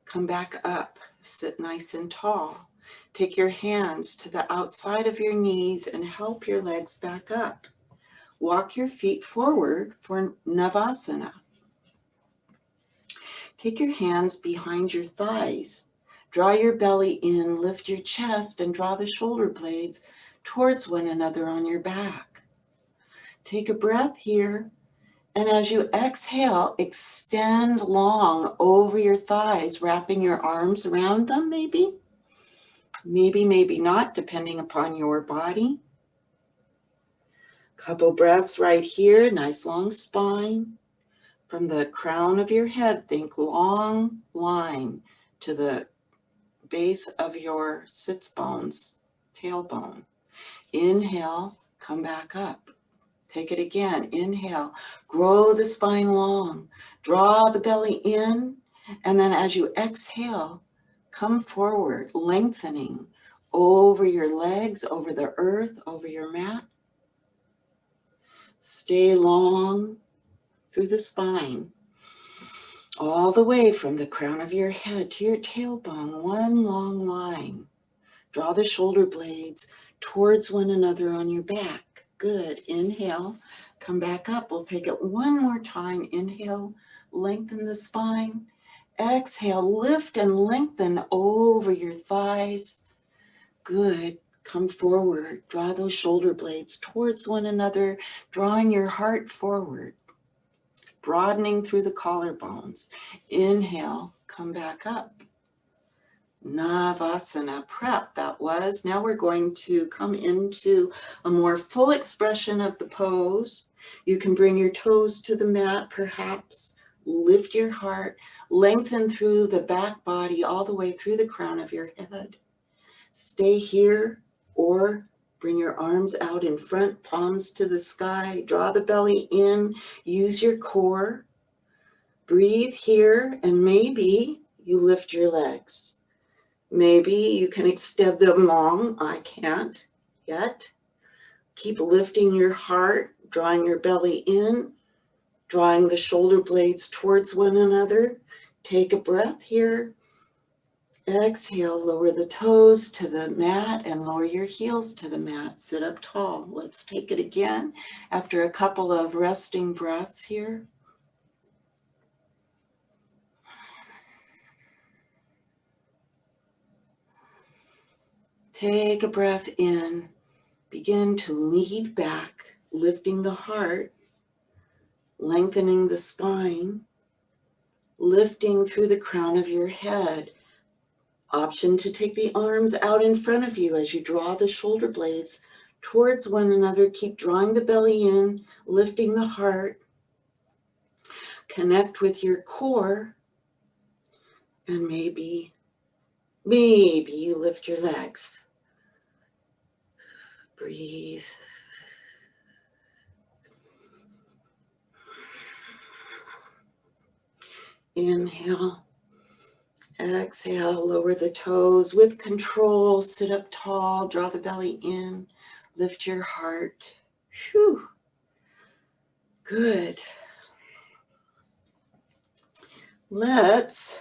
come back up. Sit nice and tall. Take your hands to the outside of your knees and help your legs back up. Walk your feet forward for Navasana. Take your hands behind your thighs. Draw your belly in, lift your chest, and draw the shoulder blades towards one another on your back. Take a breath here. And as you exhale, extend long over your thighs, wrapping your arms around them, maybe. Maybe not, depending upon your body. Couple breaths right here, nice long spine. From the crown of your head, think long line to the base of your sits bones, tailbone. Inhale, come back up. Take it again. Inhale, grow the spine long, draw the belly in, and then as you exhale, come forward, lengthening over your legs, over the earth, over your mat. Stay long through the spine, all the way from the crown of your head to your tailbone, one long line. Draw the shoulder blades towards one another on your back. Good. Inhale, come back up. We'll take it one more time. Inhale, lengthen the spine. Exhale, lift and lengthen over your thighs. Good. Come forward. Draw those shoulder blades towards one another, drawing your heart forward, broadening through the collarbones. Inhale, come back up. Navasana prep, that was. Now we're going to come into a more full expression of the pose. You can bring your toes to the mat, perhaps. Lift your heart, lengthen through the back body all the way through the crown of your head. Stay here or bring your arms out in front, palms to the sky. Draw the belly in, use your core. Breathe here, and maybe you lift your legs. Maybe you can extend them long. I can't yet. Keep lifting your heart, drawing your belly in, drawing the shoulder blades towards one another. Take a breath here. Exhale, lower the toes to the mat and lower your heels to the mat. Sit up tall. Let's take it again after a couple of resting breaths here. Take a breath in. Begin to lead back, lifting the heart, lengthening the spine, lifting through the crown of your head. Option to take the arms out in front of you as you draw the shoulder blades towards one another. Keep drawing the belly in, lifting the heart. Connect with your core, and maybe you lift your legs. Breathe. Inhale. Exhale, lower the toes with control. Sit up tall, draw the belly in, lift your heart. Whew. Good. Let's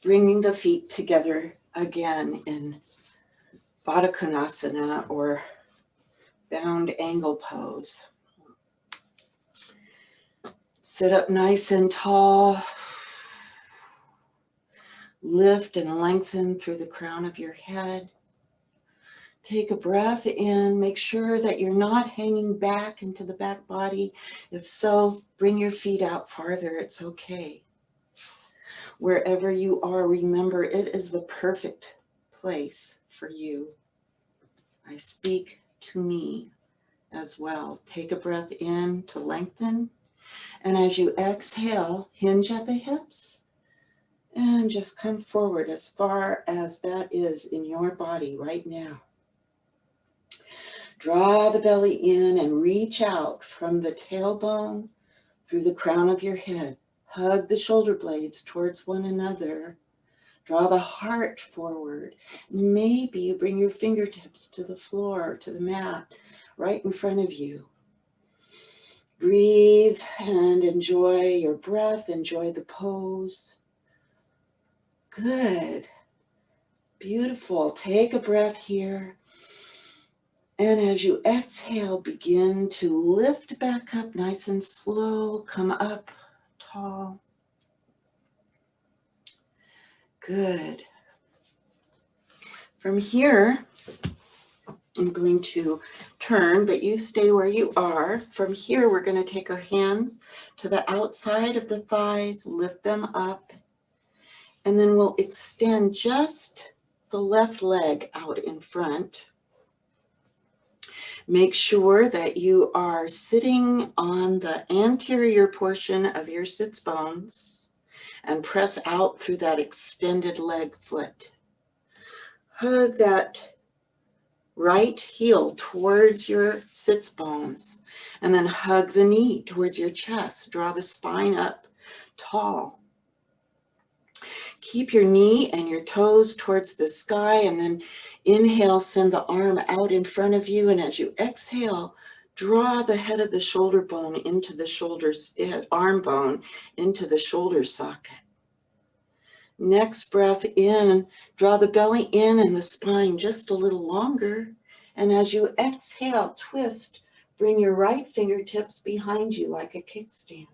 bring the feet together again in Baddha Konasana, or bound angle pose. Sit up nice and tall. Lift and lengthen through the crown of your head. Take a breath in. Make sure that you're not hanging back into the back body. If so, bring your feet out farther. It's okay. Wherever you are, remember it is the perfect place for you. I speak to me as well. Take a breath in to lengthen. And as you exhale, hinge at the hips and just come forward as far as that is in your body right now. Draw the belly in and reach out from the tailbone through the crown of your head. Hug the shoulder blades towards one another. Draw the heart forward. Maybe you bring your fingertips to the floor, to the mat, right in front of you. Breathe and enjoy your breath. Enjoy the pose. Good. Beautiful. Take a breath here. And as you exhale, begin to lift back up nice and slow. Come up tall. Good. From here, I'm going to turn, but you stay where you are. From here, we're going to take our hands to the outside of the thighs, lift them up, and then we'll extend just the left leg out in front. Make sure that you are sitting on the anterior portion of your sits bones and press out through that extended leg foot. Hug that right heel towards your sits bones, and then hug the knee towards your chest. Draw the spine up tall. Keep your knee and your toes towards the sky, and then inhale, send the arm out in front of you, and as you exhale, draw the head of the shoulder bone into the shoulders, arm bone into the shoulder socket. Next breath in, draw the belly in and the spine just a little longer. And as you exhale, twist, bring your right fingertips behind you like a kickstand.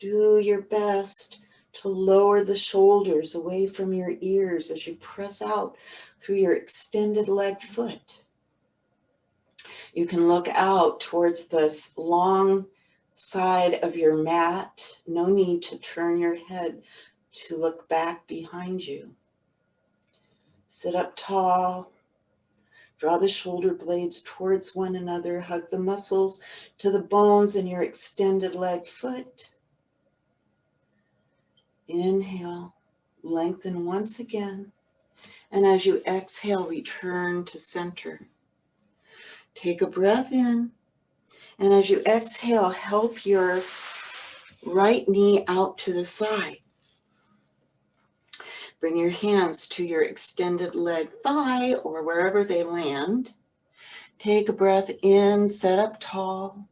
Do your best to lower the shoulders away from your ears as you press out through your extended leg foot. You can look out towards this long side of your mat. No need to turn your head to look back behind you. Sit up tall. Draw the shoulder blades towards one another. Hug the muscles to the bones in your extended leg foot. Inhale, lengthen once again. And as you exhale, return to center. Take a breath in. And as you exhale, help your right knee out to the side. Bring your hands to your extended leg thigh or wherever they land. Take a breath in, set up tall.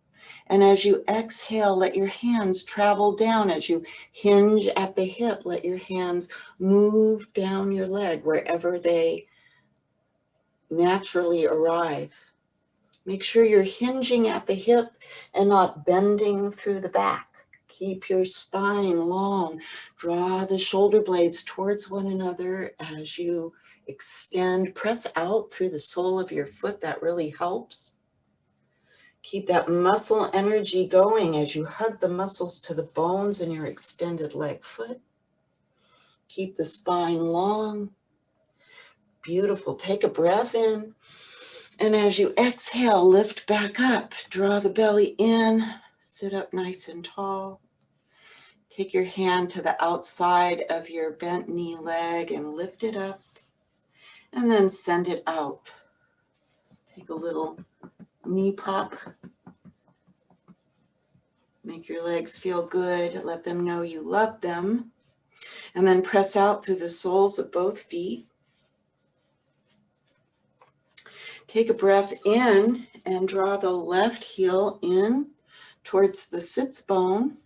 And as you exhale, let your hands travel down. As you hinge at the hip, let your hands move down your leg wherever they naturally arrive. Make sure you're hinging at the hip and not bending through the back. Keep your spine long. Draw the shoulder blades towards one another as you extend. Press out through the sole of your foot. That really helps. Keep that muscle energy going as you hug the muscles to the bones in your extended leg foot. Keep the spine long. Beautiful. Take a breath in. And as you exhale, lift back up. Draw the belly in. Sit up nice and tall. Take your hand to the outside of your bent knee leg and lift it up. And then send it out. Take a little knee pop. Make your legs feel good. Let them know you love them. And then press out through the soles of both feet. Take a breath in and draw the left heel in towards the sits bone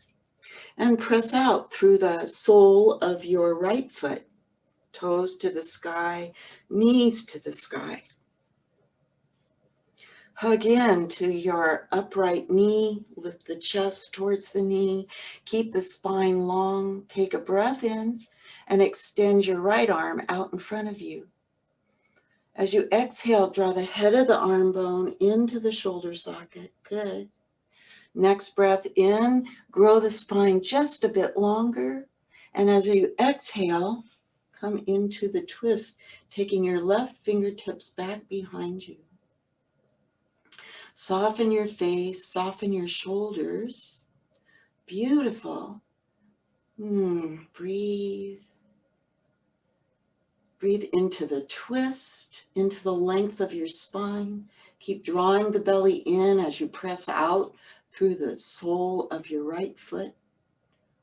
and press out through the sole of your right foot. Toes to the sky, knees to the sky. Hug in to your upright knee, lift the chest towards the knee, keep the spine long, take a breath in, and extend your right arm out in front of you. As you exhale, draw the head of the arm bone into the shoulder socket. Good. Next breath in, grow the spine just a bit longer. And as you exhale, come into the twist, taking your left fingertips back behind you. Soften your face, soften your shoulders. Beautiful. Breathe. Breathe into the twist, into the length of your spine. Keep drawing the belly in as you press out through the sole of your right foot.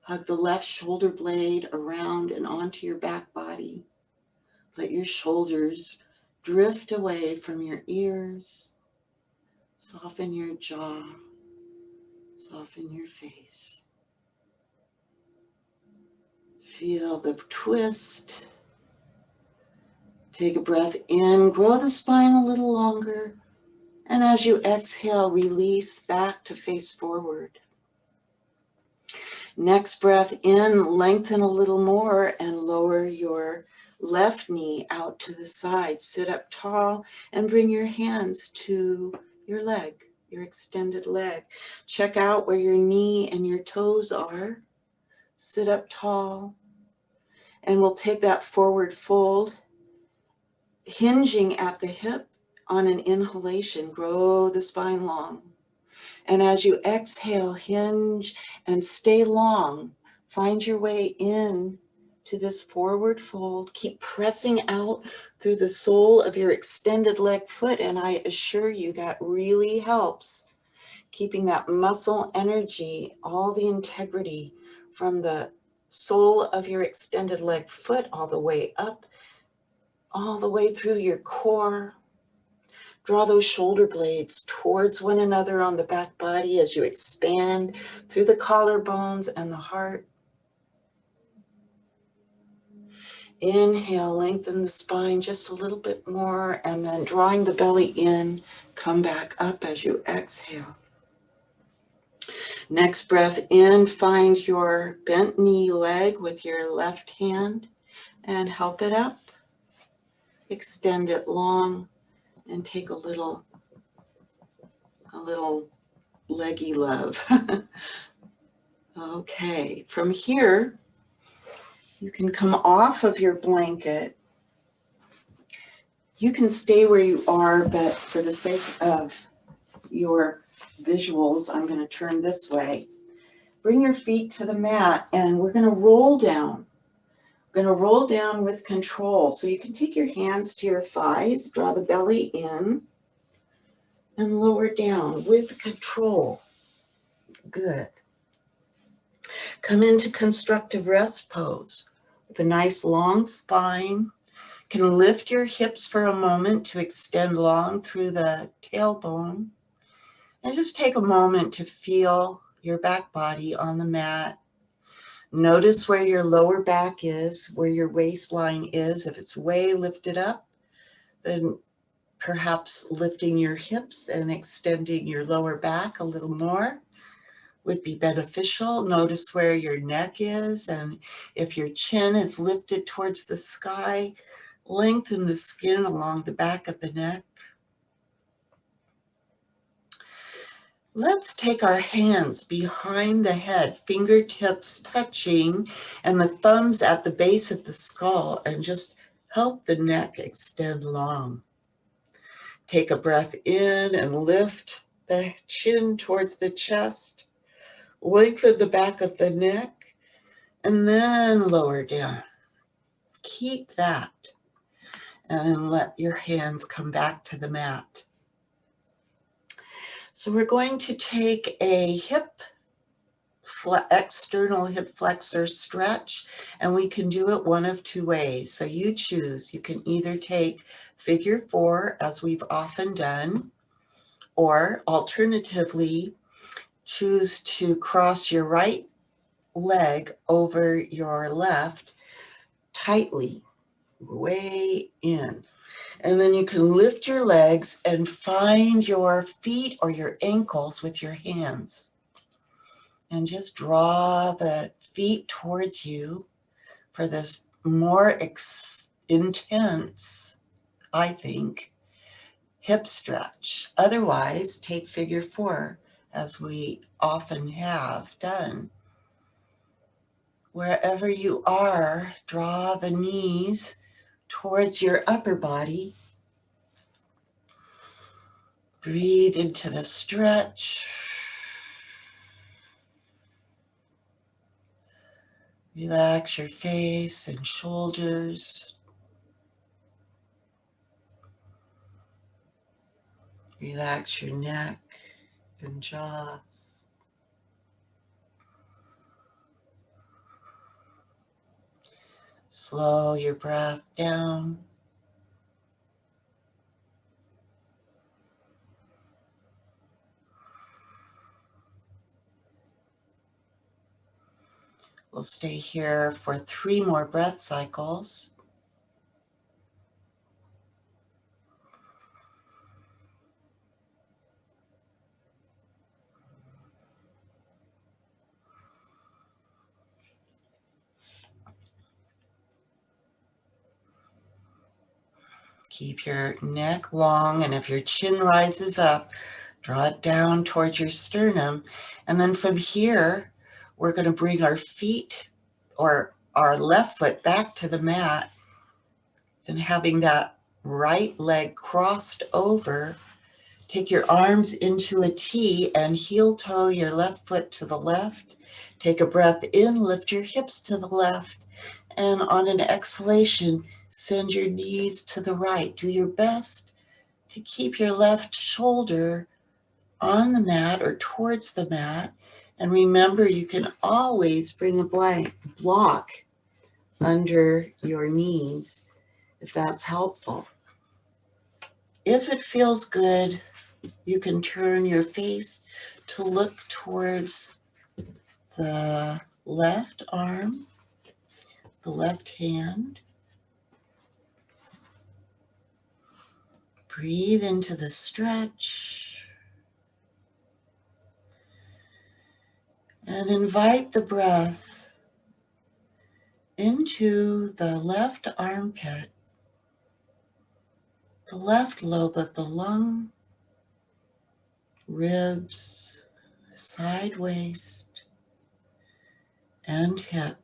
Hug the left shoulder blade around and onto your back body. Let your shoulders drift away from your ears. Soften your jaw. Soften your face. Feel the twist. Take a breath in, grow the spine a little longer. And as you exhale, release back to face forward. Next breath in, lengthen a little more and lower your left knee out to the side. Sit up tall and bring your hands to your leg, your extended leg. Check out where your knee and your toes are. Sit up tall. And we'll take that forward fold, hinging at the hip on an inhalation. Grow the spine long. And as you exhale, hinge and stay long. Find your way in to this forward fold. Keep pressing out through the sole of your extended leg foot. And I assure you that really helps. Keeping that muscle energy, all the integrity from the sole of your extended leg foot all the way up, all the way through your core. Draw those shoulder blades towards one another on the back body as you expand through the collarbones and the heart. Inhale, lengthen the spine just a little bit more, and then drawing the belly in, come back up as you exhale. Next breath in, find your bent knee leg with your left hand and help it up. Extend it long and take a little leggy love. Okay, from here, you can come off of your blanket. You can stay where you are, but for the sake of your visuals, I'm going to turn this way. Bring your feet to the mat and we're going to roll down. We're going to roll down with control. So you can take your hands to your thighs, draw the belly in, and lower down with control. Good. Come into constructive rest pose with a nice long spine. You can lift your hips for a moment to extend long through the tailbone. And just take a moment to feel your back body on the mat. Notice where your lower back is, where your waistline is. If it's way lifted up, then perhaps lifting your hips and extending your lower back a little more would be beneficial. Notice where your neck is, and if your chin is lifted towards the sky, lengthen the skin along the back of the neck. Let's take our hands behind the head, fingertips touching, and the thumbs at the base of the skull, and just help the neck extend long. Take a breath in and lift the chin towards the chest. Lengthen the back of the neck, and then lower down. Keep that, and let your hands come back to the mat. So we're going to take a external hip flexor stretch, and we can do it one of two ways. So you choose. You can either take figure 4, as we've often done, or alternatively, choose to cross your right leg over your left tightly, way in. And then you can lift your legs and find your feet or your ankles with your hands. And just draw the feet towards you for this more intense, I think, hip stretch. Otherwise, take figure 4, as we often have done. Wherever you are, draw the knees towards your upper body. Breathe into the stretch. Relax your face and shoulders. Relax your neck and jaws. Slow your breath down. We'll stay here for 3 more breath cycles. Keep your neck long, and if your chin rises up, draw it down towards your sternum. And then from here, we're going to bring our feet or our left foot back to the mat, and having that right leg crossed over, take your arms into a T and heel toe your left foot to the left. Take a breath in, lift your hips to the left, and on an exhalation, send your knees to the right. Do your best to keep your left shoulder on the mat or towards the mat. And remember, you can always bring a block under your knees if that's helpful. If it feels good, you can turn your face to look towards the left arm, the left hand. Breathe into the stretch. And invite the breath into the left armpit, the left lobe of the lung, ribs, side waist, and hip.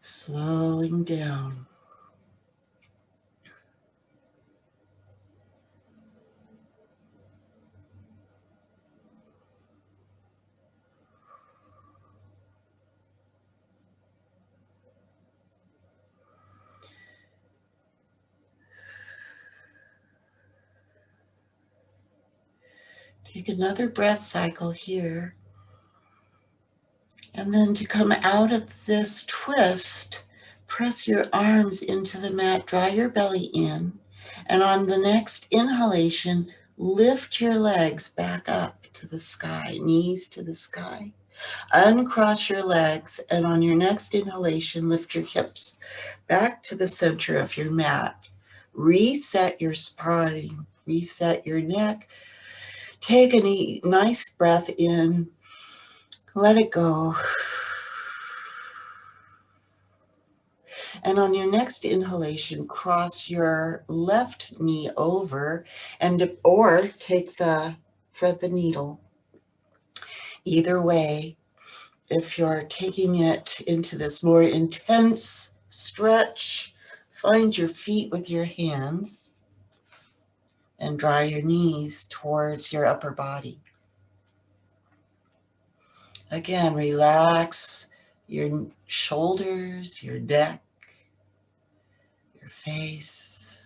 Slowing down. Take another breath cycle here. And then to come out of this twist, press your arms into the mat, draw your belly in, and on the next inhalation, lift your legs back up to the sky, knees to the sky. Uncross your legs, and on your next inhalation, lift your hips back to the center of your mat. Reset your spine, reset your neck. Take a nice breath in. Let it go. And on your next inhalation, cross your left knee over or take thread the needle. Either way, if you're taking it into this more intense stretch, find your feet with your hands and draw your knees towards your upper body. Again, relax your shoulders, your neck, your face.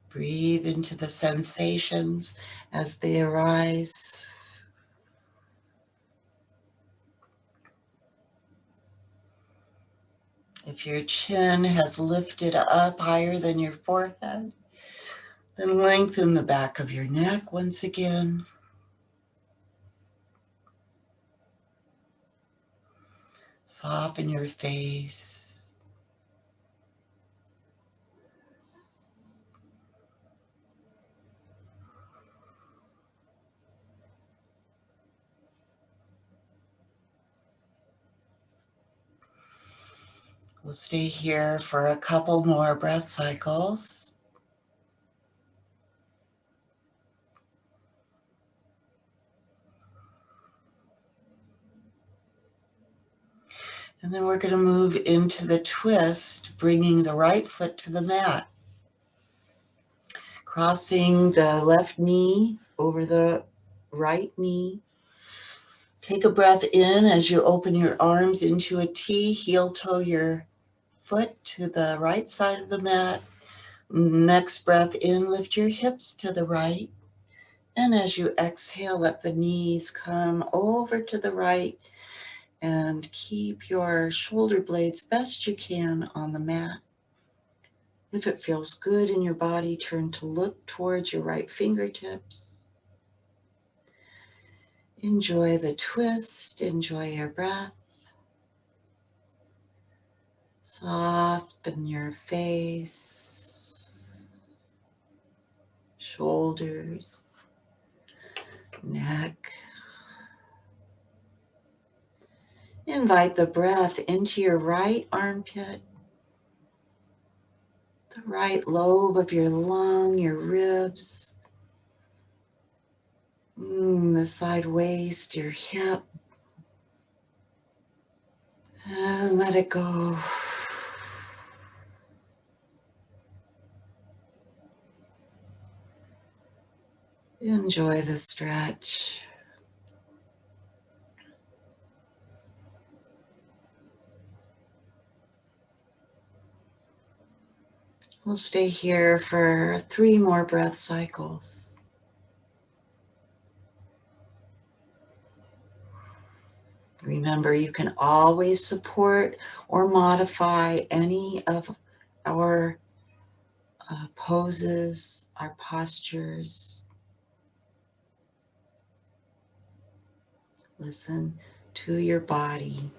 Breathe into the sensations as they arise. If your chin has lifted up higher than your forehead, then lengthen the back of your neck once again. Soften your face. We'll stay here for a couple more breath cycles. And then we're going to move into the twist, bringing the right foot to the mat. Crossing the left knee over the right knee. Take a breath in as you open your arms into a T. Heel toe your foot to the right side of the mat. Next breath in, lift your hips to the right. And as you exhale, let the knees come over to the right and keep your shoulder blades best you can on the mat. If it feels good in your body, turn to look towards your right fingertips. Enjoy the twist, enjoy your breath. Soften your face, shoulders, neck. Invite the breath into your right armpit, the right lobe of your lung, your ribs, the side waist, your hip, and let it go. Enjoy the stretch. We'll stay here for 3 more breath cycles. Remember, you can always support or modify any of our poses, our postures. Listen to your body.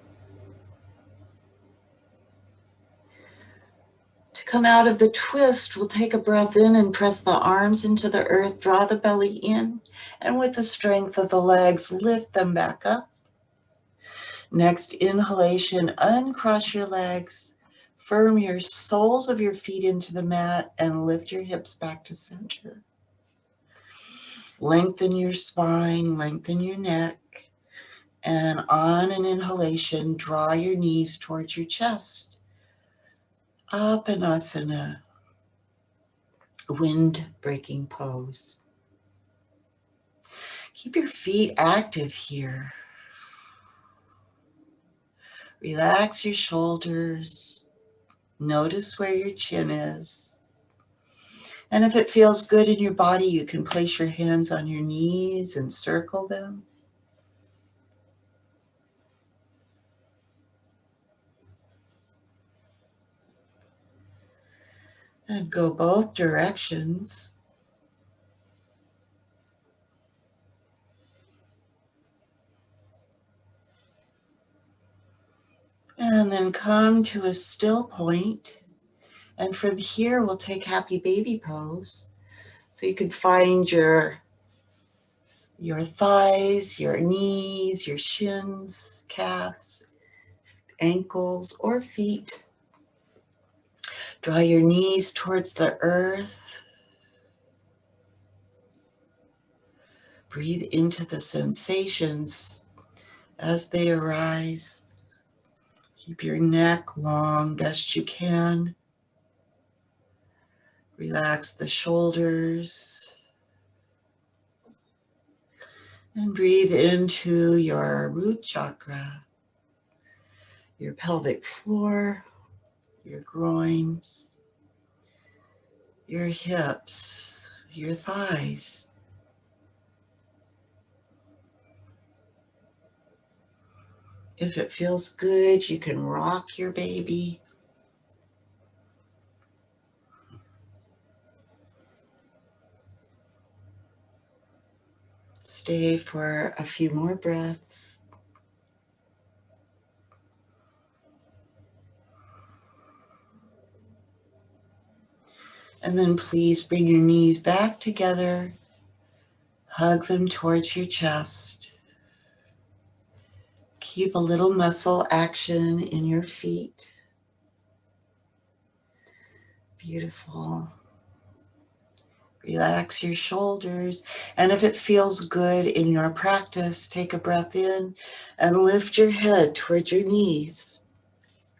To come out of the twist, we'll take a breath in and press the arms into the earth, draw the belly in, and with the strength of the legs, lift them back up. Next inhalation, uncross your legs, firm your soles of your feet into the mat, and lift your hips back to center. Lengthen your spine, lengthen your neck, and on an inhalation, draw your knees towards your chest. Apanasana, wind-breaking pose. Keep your feet active here. Relax your shoulders. Notice where your chin is. And if it feels good in your body, you can place your hands on your knees and circle them. And go both directions. And then come to a still point. And from here, we'll take happy baby pose. So you can find your thighs, your knees, your shins, calves, ankles, or feet. Draw your knees towards the earth. Breathe into the sensations as they arise. Keep your neck long best you can. Relax the shoulders. And breathe into your root chakra, your pelvic floor, your groins, your hips, your thighs. If it feels good, you can rock your baby. Stay for a few more breaths. And then please bring your knees back together. Hug them towards your chest. Keep a little muscle action in your feet. Beautiful. Relax your shoulders. And if it feels good in your practice, take a breath in and lift your head towards your knees.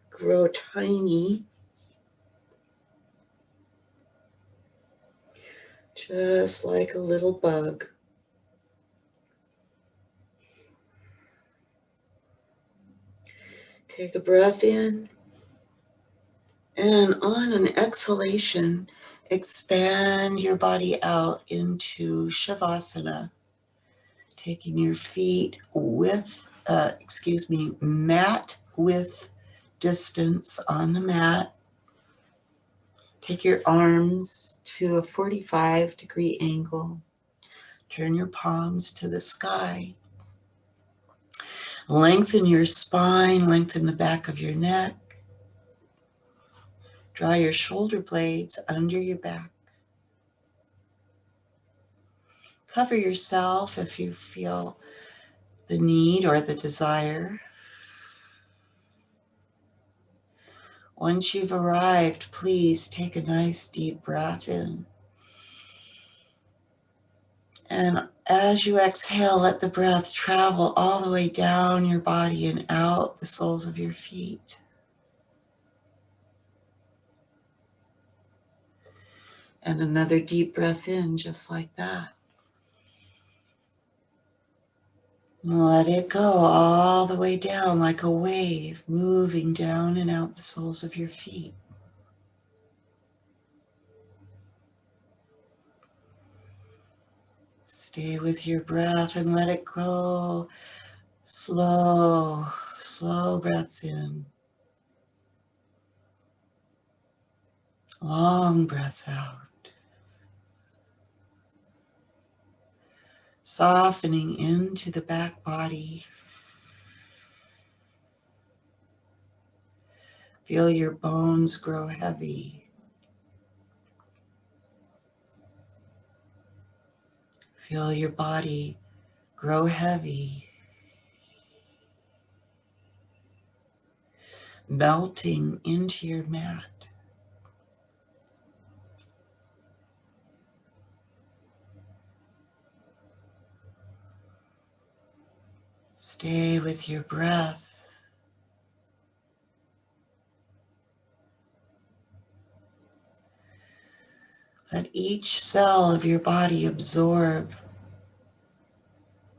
Grow tiny. Just like a little bug. Take a breath in. And on an exhalation, expand your body out into Shavasana. Taking your feet mat width distance on the mat. Take your arms to a 45-degree angle. Turn your palms to the sky. Lengthen your spine, lengthen the back of your neck. Draw your shoulder blades under your back. Cover yourself if you feel the need or the desire. Once you've arrived, please take a nice deep breath in. And as you exhale, let the breath travel all the way down your body and out the soles of your feet. And another deep breath in, just like that. Let it go all the way down like a wave, moving down and out the soles of your feet. Stay with your breath and let it go. Slow, slow breaths in. Long breaths out. Softening into the back body. Feel your bones grow heavy. Feel your body grow heavy. Melting into your mat. Stay with your breath. Let each cell of your body absorb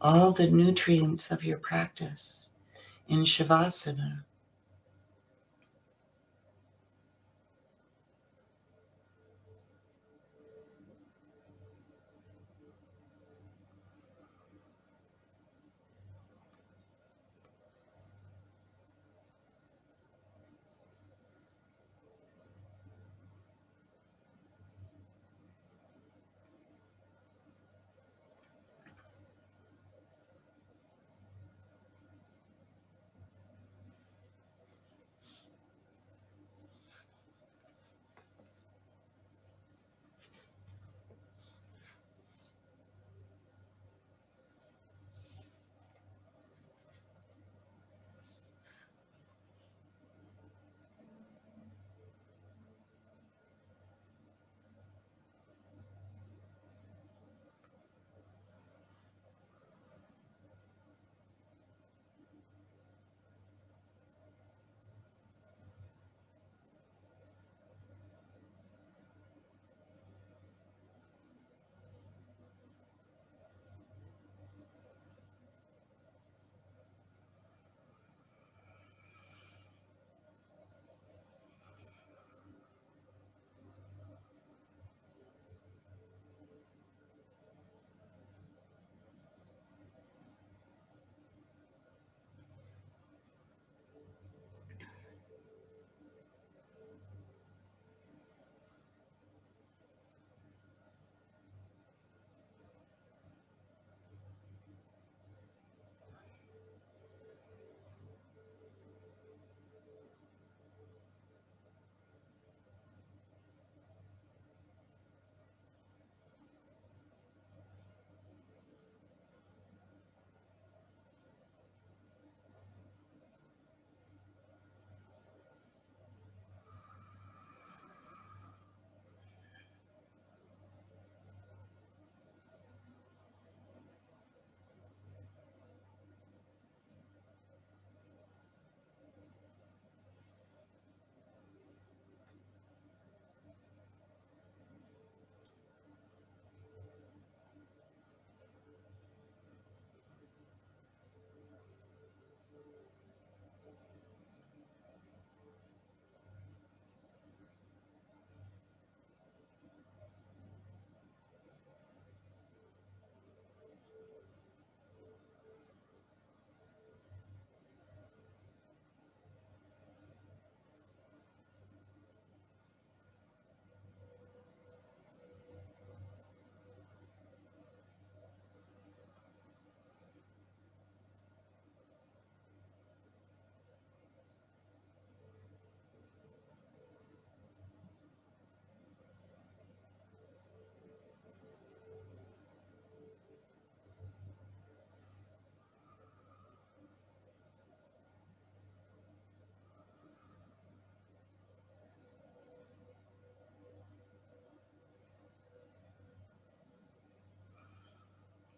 all the nutrients of your practice in Shavasana.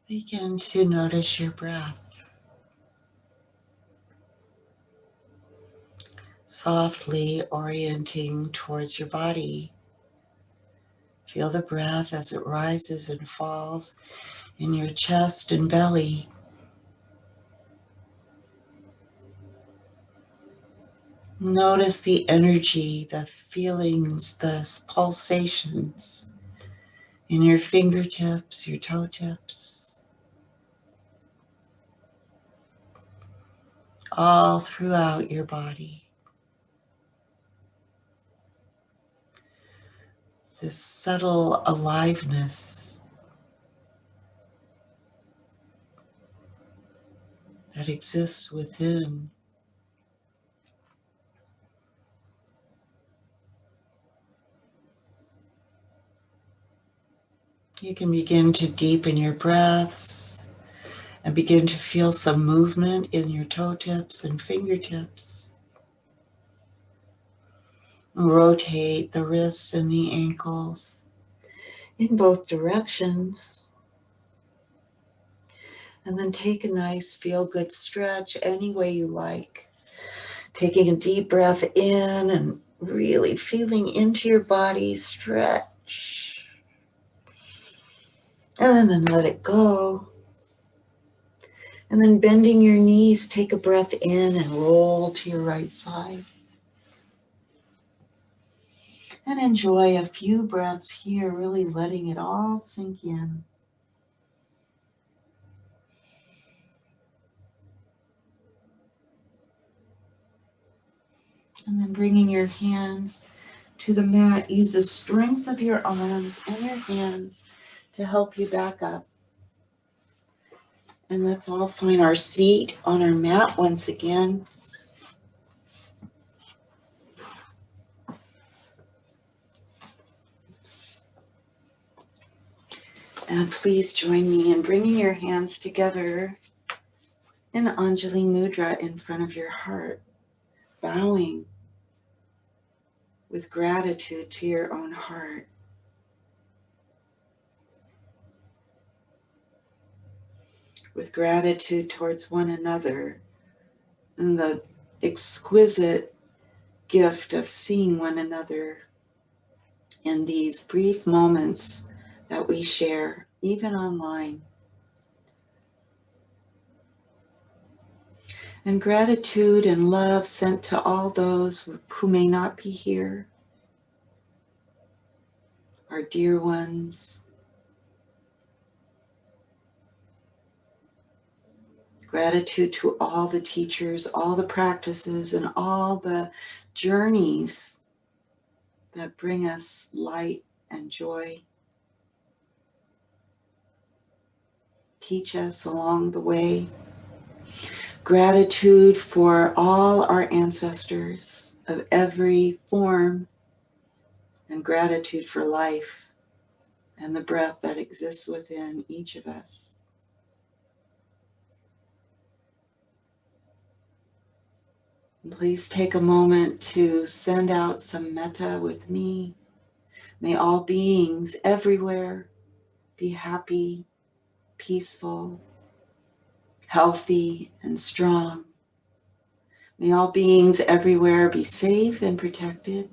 Begin to notice your breath. Softly orienting towards your body. Feel the breath as it rises and falls in your chest and belly. Notice the energy, the feelings, the pulsations in your fingertips, your toe tips, all throughout your body. This subtle aliveness that exists within. You can begin to deepen your breaths and begin to feel some movement in your toe tips and fingertips. Rotate the wrists and the ankles in both directions. And then take a nice feel-good stretch any way you like. Taking a deep breath in and really feeling into your body, stretch. And then let it go. And then bending your knees, take a breath in and roll to your right side. And enjoy a few breaths here, really letting it all sink in. And then bringing your hands to the mat, use the strength of your arms and your hands to help you back up. And let's all find our seat on our mat once again. And please join me in bringing your hands together in Anjali Mudra in front of your heart, bowing with gratitude to your own heart. With gratitude towards one another and the exquisite gift of seeing one another in these brief moments that we share, even online. And gratitude and love sent to all those who may not be here, our dear ones. Gratitude to all the teachers, all the practices, and all the journeys that bring us light and joy. Teach us along the way. Gratitude for all our ancestors of every form, and gratitude for life and the breath that exists within each of us. And please take a moment to send out some metta with me. May all beings everywhere be happy, peaceful, healthy, and strong. May all beings everywhere be safe and protected.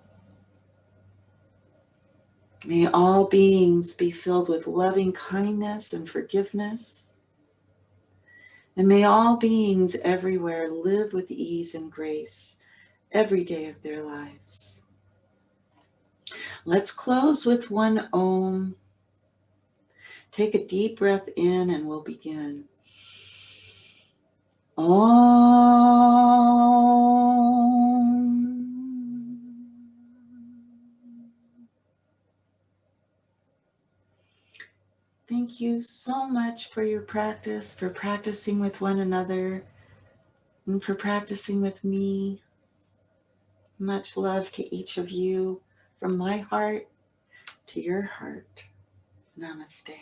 May all beings be filled with loving kindness and forgiveness. And may all beings everywhere live with ease and grace every day of their lives. Let's close with one Om. Take a deep breath in and we'll begin. Om. Thank you so much for your practice, for practicing with one another, and for practicing with me. Much love to each of you from my heart to your heart. Namaste.